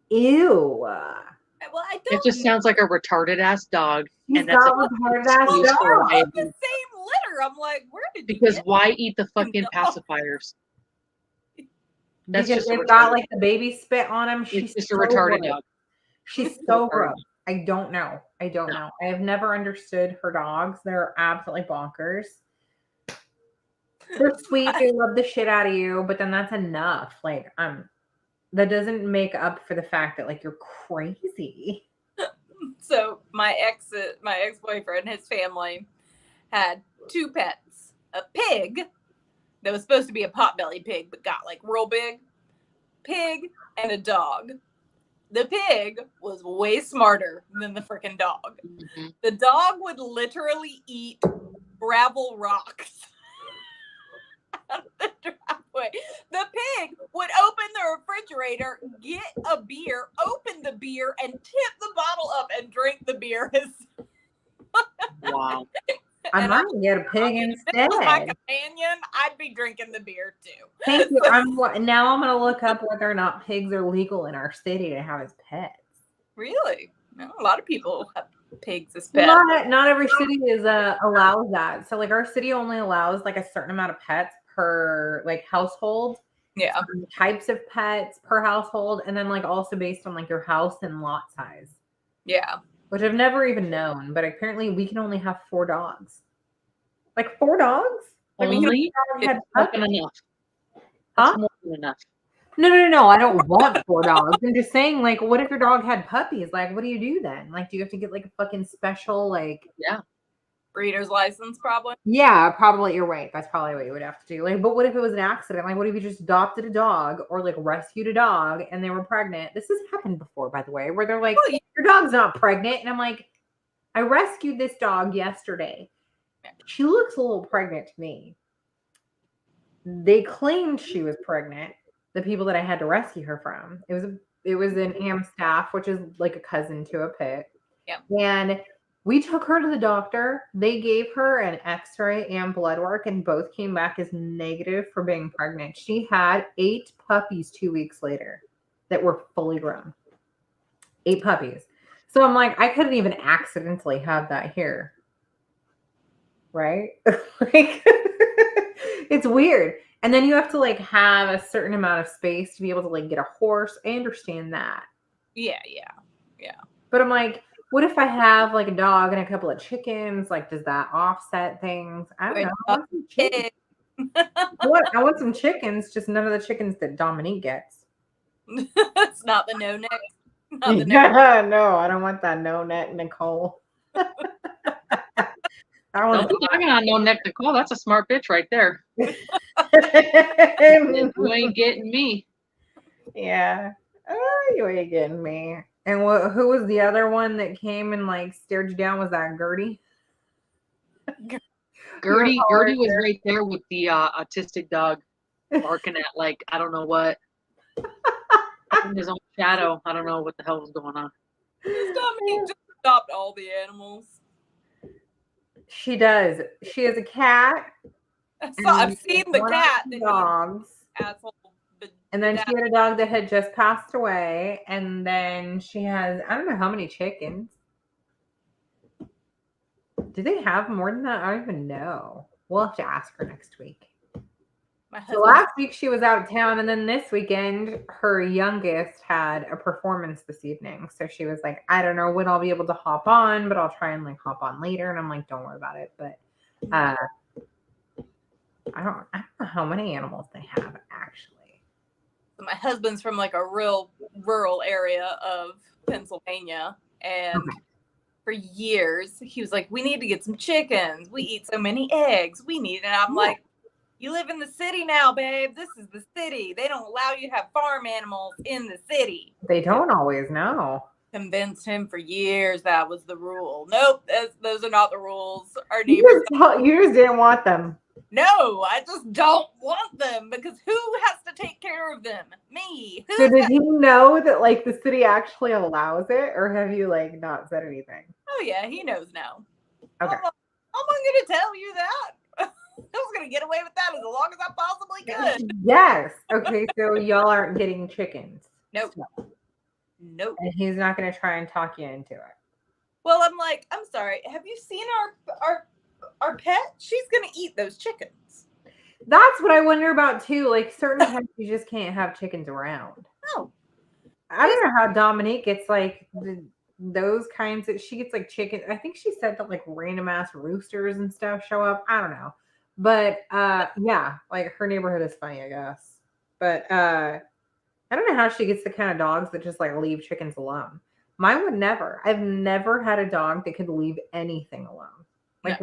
Ew. Well, I It don't just sounds like a retarded ass dog. She's And that's got a retarded ass excuse for dog. why- the same litter. I'm like, where did you because get why eat the fucking No. pacifiers? That's Because just a they've got retarded- like the baby spit on them. She's It's just a so retarded gross. dog. She's so Retarded. gross. I don't know. I don't No. know. I have never understood her dogs. They're absolutely bonkers. They're sweet. They love the shit out of you, but then that's enough. Like, that doesn't make up for the fact that like you're crazy. So my ex-boyfriend, his family had two pets, a pig that was supposed to be a potbelly pig, but got like real big. Pig and a dog. The pig was way smarter than the freaking dog. Mhm. The dog would literally eat gravel rocks out of the driveway. The pig would open the refrigerator, get a beer, open the beer, and tip the bottle up and drink the beer. Wow. I might get a pig If this was my instead. companion, I'd be drinking the beer too. Thank you. Now I'm gonna look up whether or not pigs are legal in our city to have as pets. Really? No, a lot of people have pigs as pets. Not every city is allows that. So like our city only allows like a certain amount of pets per like household. Yeah. Types of pets per household, and then like also based on like your house and lot size. Yeah. Which I've never even known, but apparently we can only have 4 dogs. Like 4 dogs? Like Only? dog had It's more than puppies. enough. That's Huh? more than enough. No. I don't want 4 dogs. I'm just saying, like, what if your dog had puppies? Like, what do you do then? Like, do you have to get like a fucking special, like, Yeah. Breeder's license, probably. yeah, probably you're right. That's probably what you would have to do. Like, but what if it was an accident? Like, what if you just adopted a dog or like rescued a dog and they were pregnant? This has happened before, by the way, where they're like, Oh, yeah. your dog's not pregnant. And I'm like, I rescued this dog yesterday. She looks a little pregnant to me. They claimed she was pregnant, the people that I had to rescue her from. It was an Amstaff, which is like a cousin to a pit. Yep. And we took her to the doctor. They gave her an x-ray and blood work, and both came back as negative for being pregnant. She had 8 puppies 2 weeks later that were fully grown. 8 puppies. So I'm like, I couldn't even accidentally have that here. Right? Like, it's weird. And then you have to like have a certain amount of space to be able to like get a horse. I understand that. Yeah. But I'm like, what if I have like a dog and a couple of chickens? Like, does that offset things? I don't know. I want some chickens. I want some chickens, just none of the chickens that Dominique gets. It's not the no neck. No, I don't want that no neck Nicole. Don't be talking on no neck Nicole. That's a smart bitch right there. You ain't getting me. Yeah. Oh, you ain't getting me. And who was the other one that came and like stared you down? Was that Gertie? Gertie was right there with the autistic dog barking at like I don't know what. In his own shadow. I don't know what the hell was going on. Dominique just adopt all the animals. She does. She has a cat. So I've seen the cat. Dogs. Asshole. And then she had a dog that had just passed away. And then she has, I don't know how many chickens. Do they have more than that? I don't even know. We'll have to ask her next week. So last week she was out of town, and then this weekend her youngest had a performance this evening. So she was like, I don't know when I'll be able to hop on, but I'll try and like hop on later. And I'm like, don't worry about it. But I don't know how many animals they have actually. My husband's from like a real rural area of Pennsylvania, and for years he was like, we need to get some chickens. We eat so many eggs. We need, and I'm like, you live in the city now, babe. This is the city. They don't allow you to have farm animals in the city. They don't always know. Convinced him for years that was the rule. Nope, those are not the rules. Our You neighbors. you just didn't want them. No, I just don't want them because who has to take care of them? Me. So did he know that like the city actually allows it, or have you like not said anything? Oh yeah, he knows now. Okay. I'm going to tell you that. I was going to get away with that as long as I possibly could. Yes. Okay, so y'all aren't getting chickens. Nope. Nope. And he's not going to try and talk you into it. Well, I'm like, I'm sorry. Have you seen our pet? She's going to eat those chickens. That's what I wonder about too. Like certain times you just can't have chickens around. No. I don't know how Dominique gets like those kinds that she gets like chicken. I think she said that like random ass roosters and stuff show up. I don't know. But yeah, like her neighborhood is funny, I guess. But I don't know how she gets the kind of dogs that just like leave chickens alone. Mine would never. I've never had a dog that could leave anything alone. Like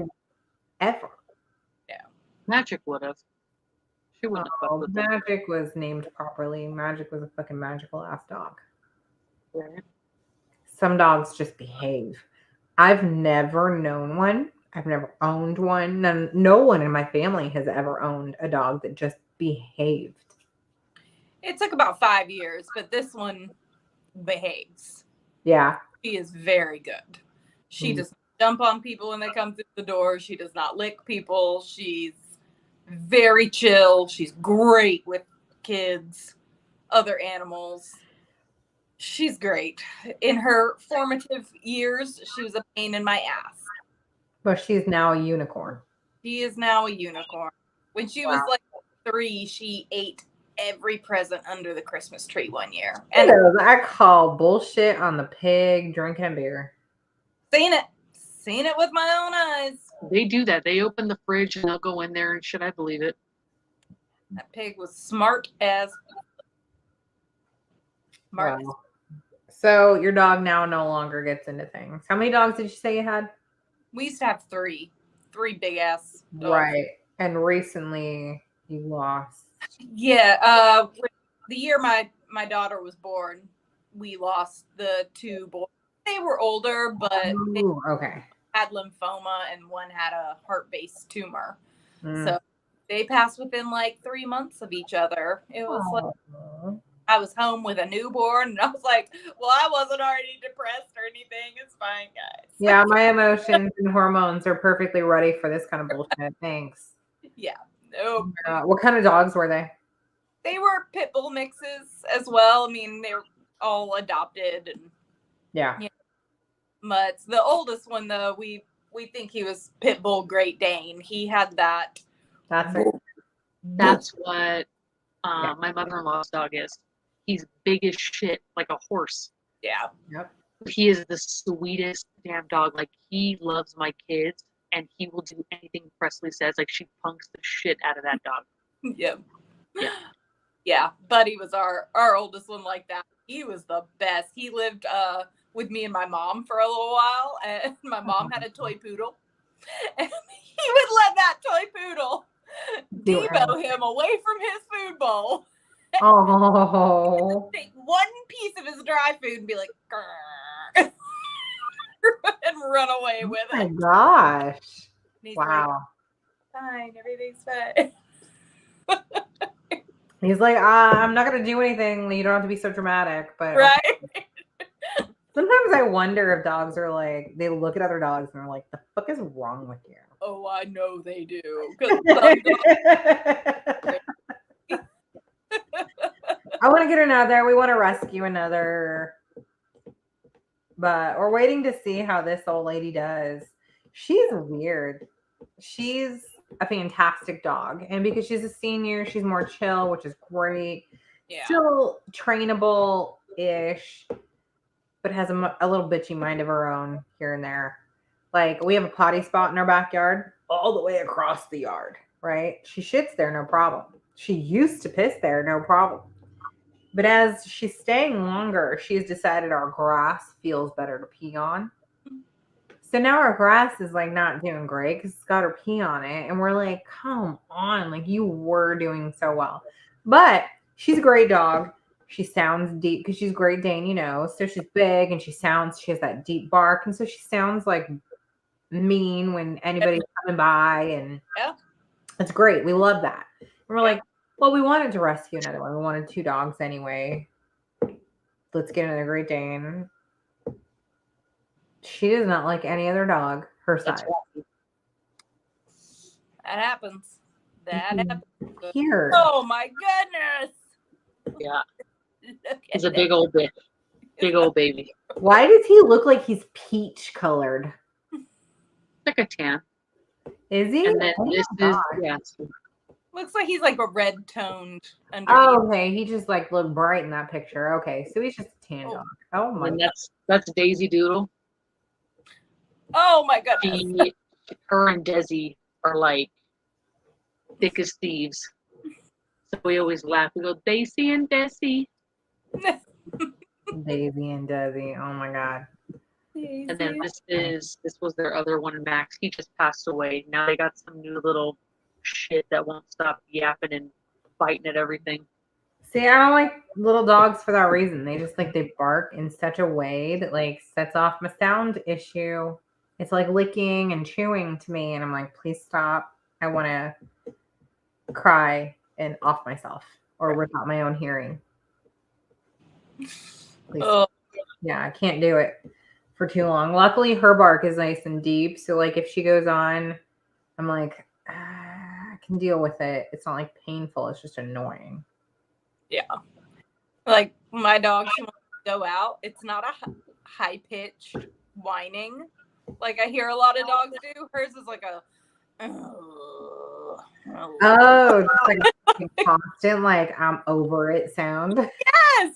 ever. Magic would have. She wouldn't have fucked Oh, with them. Magic was named properly. Magic was a fucking magical ass dog. Right? Some dogs just behave. I've never known one. I've never owned one. No one in my family has ever owned a dog that just behaved. It took about 5 years, but this one behaves. Yeah. She is very good. She does not jump on people when they come through the door. She does not lick people. She's very chill. She's great with kids, other animals. She's great. In her formative years, she was a pain in my ass. But she's now a unicorn. She is now a unicorn. When she was like 3, she ate every present under the Christmas tree one year. And I call bullshit on the pig drinking beer. seen it with my own eyes. They do that. They open the fridge and they'll go in there and shit. I believe it. That pig was smart as smart. Wow. So your dog now no longer gets into things. How many dogs did you say you had? We used to have 3 big ass dogs. Right. And recently you lost. Yeah. The year my daughter was born, we lost the 2 boys. They were older, but they Ooh, okay. had lymphoma and one had a heart-based tumor. Mm. So they passed within like 3 months of each other. It was like Aw. I was home with a newborn, and I was like, well, I wasn't already depressed or anything. It's fine, guys. Yeah, my emotions and hormones are perfectly ready for this kind of bullshit. Thanks. Yeah. No. What kind of dogs were they? They were pit bull mixes as well. I mean, they were all adopted and Yeah. mutts. The oldest one, though, we think he was pit bull Great Dane. He had that. That's it. That's what my mother-in-law's dog is. He's big as shit, like a horse. Yeah. Yep. He is the sweetest damn dog. Like, he loves my kids, and he will do anything Presley says. Like, she punks the shit out of that dog. Yep. Yeah. Yeah. Buddy was our oldest one like that. He was the best. He lived with me and my mom for a little while, and my mom had a toy poodle. And he would let that toy poodle debo him away from his food bowl. Oh. Take one piece of his dry food and be like, "Grr," and run away with Oh my it. gosh. And he's Wow. like, fine, everything's fine. He's like, I'm not going to do anything. You don't have to be so dramatic. But Right? sometimes I wonder if dogs are like, they look at other dogs and they're like, the fuck is wrong with you? Oh, I know they do. 'Cause some dogs- I want to get another. We want to rescue another. But we're waiting to see how this old lady does. She's weird. She's a fantastic dog. And because she's a senior, she's more chill, which is great. Yeah. Still trainable-ish, but has a little bitchy mind of her own here and there. Like, we have a potty spot in our backyard all the way across the yard, right? She shits there, no problem. She used to piss there, no problem. But as she's staying longer, she's decided our grass feels better to pee on. So now our grass is like not doing great because it's got her pee on it. And we're like, come on, like you were doing so well. But she's a great dog. She sounds deep because she's Great Dane, you know. So she's big and she has that deep bark. And so she sounds like mean when anybody's coming by. And it's great. We love that. And we're like, well, we wanted to rescue another one. We wanted 2 dogs anyway. Let's get another Great Dane. She does not like any other dog her size. That happens. That happens. Here. Oh my goodness. Yeah. Look He's at a big old bitch. Big old baby. Why does he look like he's peach colored? Like a tan. Is he? And then Oh this my is, God. yeah. Looks like he's like a red toned underneath. Oh, okay. He just like looked bright in that picture. Okay, so he's just a tan dog. Oh my And God. that's Daisy Doodle. Oh my goodness. Her and Desi are like thick as thieves. So we always laugh. We go, Daisy and Desi. Daisy and Desi. Oh my God. And then this was their other one, Max. He just passed away. Now they got some new little shit that won't stop yapping and biting at everything. See, I don't like little dogs for that reason. They just like they bark in such a way that like sets off my sound issue. It's like licking and chewing to me, and I'm like, please stop. I want to cry and off myself or rip out my own hearing. Please. Oh, Yeah, I can't do it for too long. Luckily, her bark is nice and deep, so like if she goes on, I'm like, I can deal with it. It's not like painful. It's just annoying. yeah. Like my dog, she wants to go out. It's not a high pitched whining like I hear a lot of dogs do. Hers is like a. Oh, just like a constant, like I'm over it sound. Yes.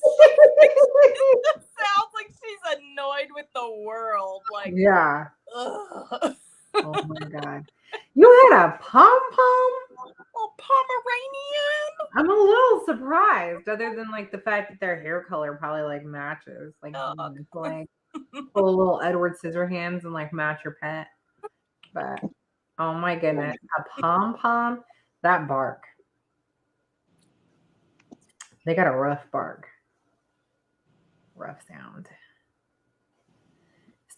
It sounds like she's annoyed with the world. Like, Yeah. ugh. Oh my god. You had a pom pom? Oh, Pomeranian. I'm a little surprised, other than like the fact that their hair color probably like matches. Like, like pull a little Edward Scissorhands and like match your pet. But oh my goodness, a pom pom, that bark. They got a rough bark. Rough sound.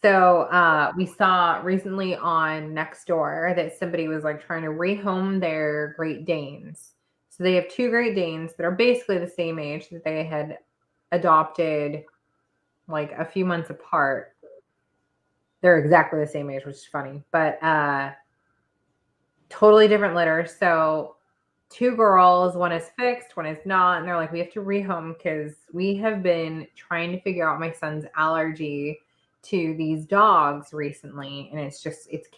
So we saw recently on Nextdoor that somebody was like trying to rehome their Great Danes. So they have 2 Great Danes that are basically the same age that they had adopted like a few months apart. They're exactly the same age, which is funny, but totally different litters. So 2 girls, one is fixed, one is not. And they're like, we have to rehome because we have been trying to figure out my son's allergy to these dogs recently. And it's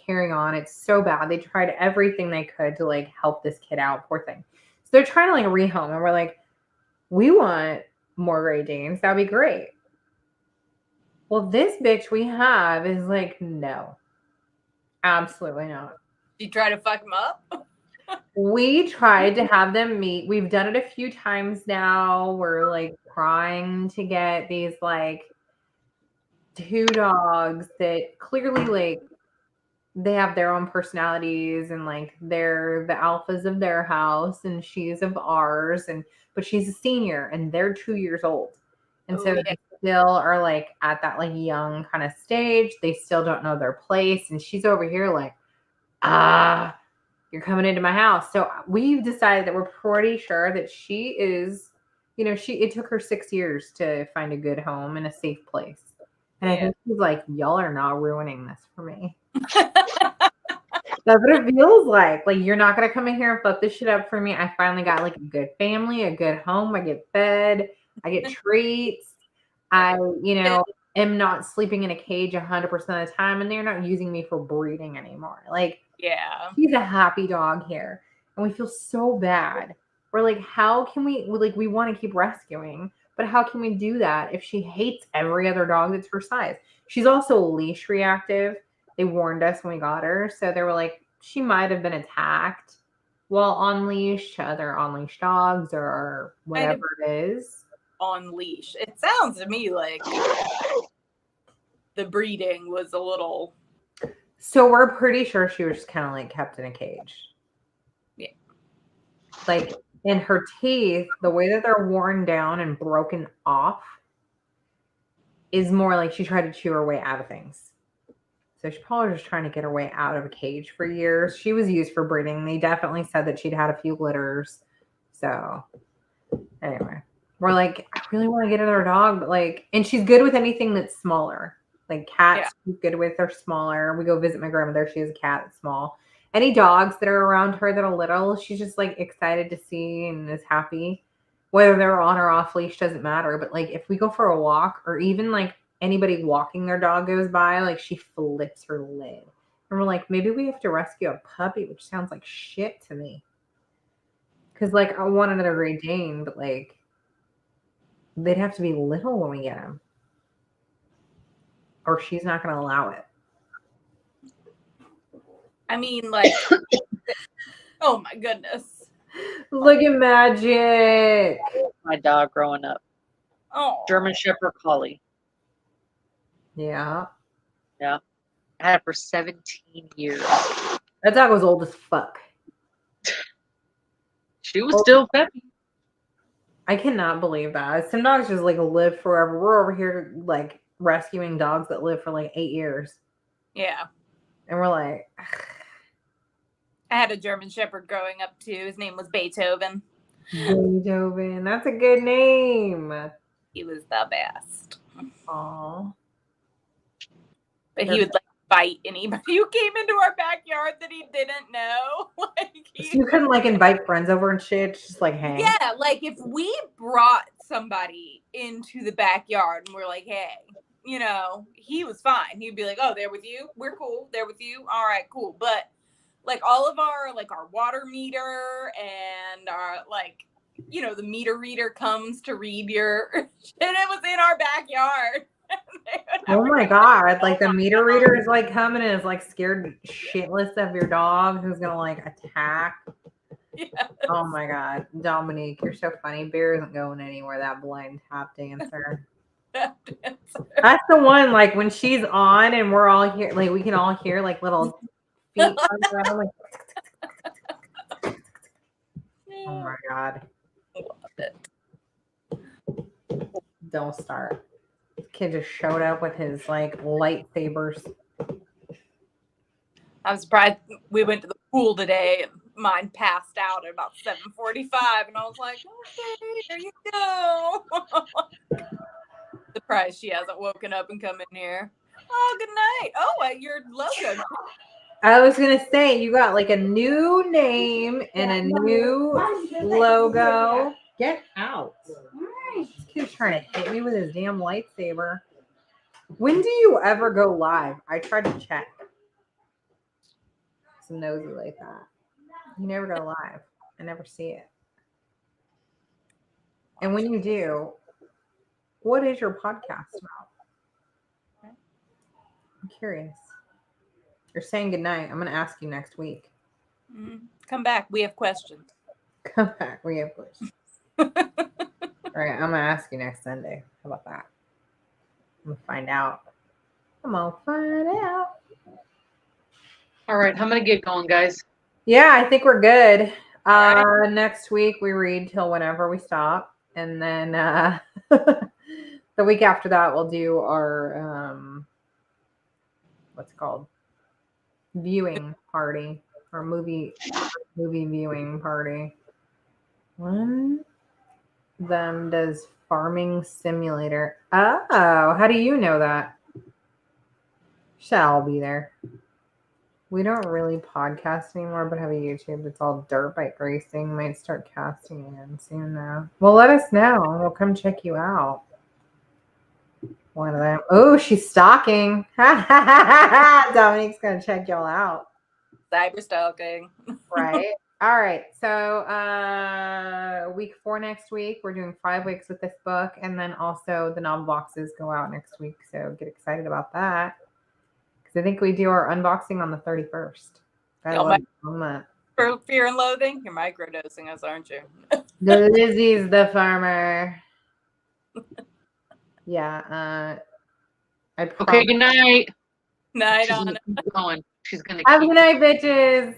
carrying on. It's so bad. They tried everything they could to like help this kid out. Poor thing. So they're trying to like rehome. And we're like, we want more Great Danes. That'd be great. Well, this bitch we have is like, no, absolutely not. You try to fuck him up? We tried to have them meet. We've done it a few times now. We're like trying to get these like 2 dogs that clearly like they have their own personalities and like they're the alphas of their house and she's of ours, and but she's a senior and they're 2 years old. And so they still are like at that like young kind of stage. They still don't know their place. And she's over here like, you're coming into my house. So we've decided that we're pretty sure that she is, you know, it took her 6 years to find a good home and a safe place. And I think she's like, y'all are not ruining this for me. That's what it feels like. Like, you're not going to come in here and fuck this shit up for me. I finally got like a good family, a good home. I get fed. I get treats. I, am not sleeping in a cage 100% of the time. And they're not using me for breeding anymore. Like, yeah, she's a happy dog here. And we feel so bad. We're like, how can we want to keep rescuing, but how can we do that if she hates every other dog that's her size? She's also leash reactive. They warned us when we got her. So they were like, she might have been attacked while on leash to other on leash dogs or whatever it is. On leash. It sounds to me like the breeding was a little. So we're pretty sure she was just kind of like kept in a cage. Yeah. Like, in her teeth, the way that they're worn down and broken off is more like she tried to chew her way out of things. So she's probably just trying to get her way out of a cage for years. She was used for breeding. They definitely said that she'd had a few litters. So anyway, we're like, I really want to get another dog, but like, and she's good with anything that's smaller. Like cats, she's good with, they're smaller. We go visit my grandmother. She has a cat that's small. Any dogs that are around her that are little, she's just like excited to see and is happy. Whether they're on or off leash doesn't matter. But like if we go for a walk or even like anybody walking their dog goes by, like she flips her lid. And we're like, maybe we have to rescue a puppy, which sounds like shit to me. Because like I want another Great Dane, but like they'd have to be little when we get them. Or she's not going to allow it. I mean, like, oh my goodness. Look at Magic. My dog growing up. Oh. German Shepherd Collie. Yeah. Yeah. I had it for 17 years. That dog was old as fuck. She was still peppy. I cannot believe that. Some dogs just like live forever. We're over here like rescuing dogs that live for like 8 years. Yeah. And we're like, I had a German Shepherd growing up too. His name was Beethoven. Beethoven. That's a good name. He was the best. Aw. But he would like fight anybody who came into our backyard that he didn't know. Like So you couldn't like invite friends over and shit, just like hang. yeah, like if we brought somebody into the backyard and we're like, hey, you know, he was fine. He'd be like, oh, they're with you? We're cool. They're with you? All right, cool. But like all of our like our water meter and our like, you know, the meter reader comes to read your shit. It was in our backyard. Oh my god! Like the meter reader is like coming and is like scared shitless of your dog who's gonna like attack. Yes. Oh my god, Dominique, you're so funny. Bear isn't going anywhere. That blind tap dancer. That's the one. Like when she's on and we're all here, like we can all hear like little feet on the ground. Like, oh my god! Don't start. Kid just showed up with his like lightsabers. I'm surprised we went to the pool today and mine passed out at about 7:45 and I was like, okay, there you go. Surprised she hasn't woken up and come in here. Oh, good night. Oh, your logo. I was gonna say you got like a new name and a new logo. Get out. This kid's trying to hit me with his damn lightsaber. When do you ever go live? I tried to check. It's nosy like that. You never go live. I never see it. And when you do, what is your podcast about? I'm curious. You're saying goodnight. I'm going to ask you next week. Come back. We have questions. Come back. We have questions. All right. I'm going to ask you next Sunday. How about that? I'm going to find out. I'm going to find out. All right. I'm going to get going, guys. Yeah, I think we're good. Right. Next week we read till whenever we stop. And then the week after that we'll do our what's it called? Viewing party or movie viewing party. One of them does farming simulator. Oh, how do you know that? Shall be there. We don't really podcast anymore, but have a YouTube. It's all dirt bike racing. Might start casting again soon though. Well, let us know. We'll come check you out. One of them. Oh, she's stalking. Dominique's gonna check y'all out. Cyber stalking. Right. All right. So week 4 next week. We're doing 5 weeks with this book, and then also the novel boxes go out next week. So get excited about that. I think we do our unboxing on the 31st. For Fear and Loathing, you're microdosing us, aren't you? The Lizzie's the farmer. Yeah. Okay, good night. Night She's on. gonna keep going. She's gonna Have a keep good night, bitches.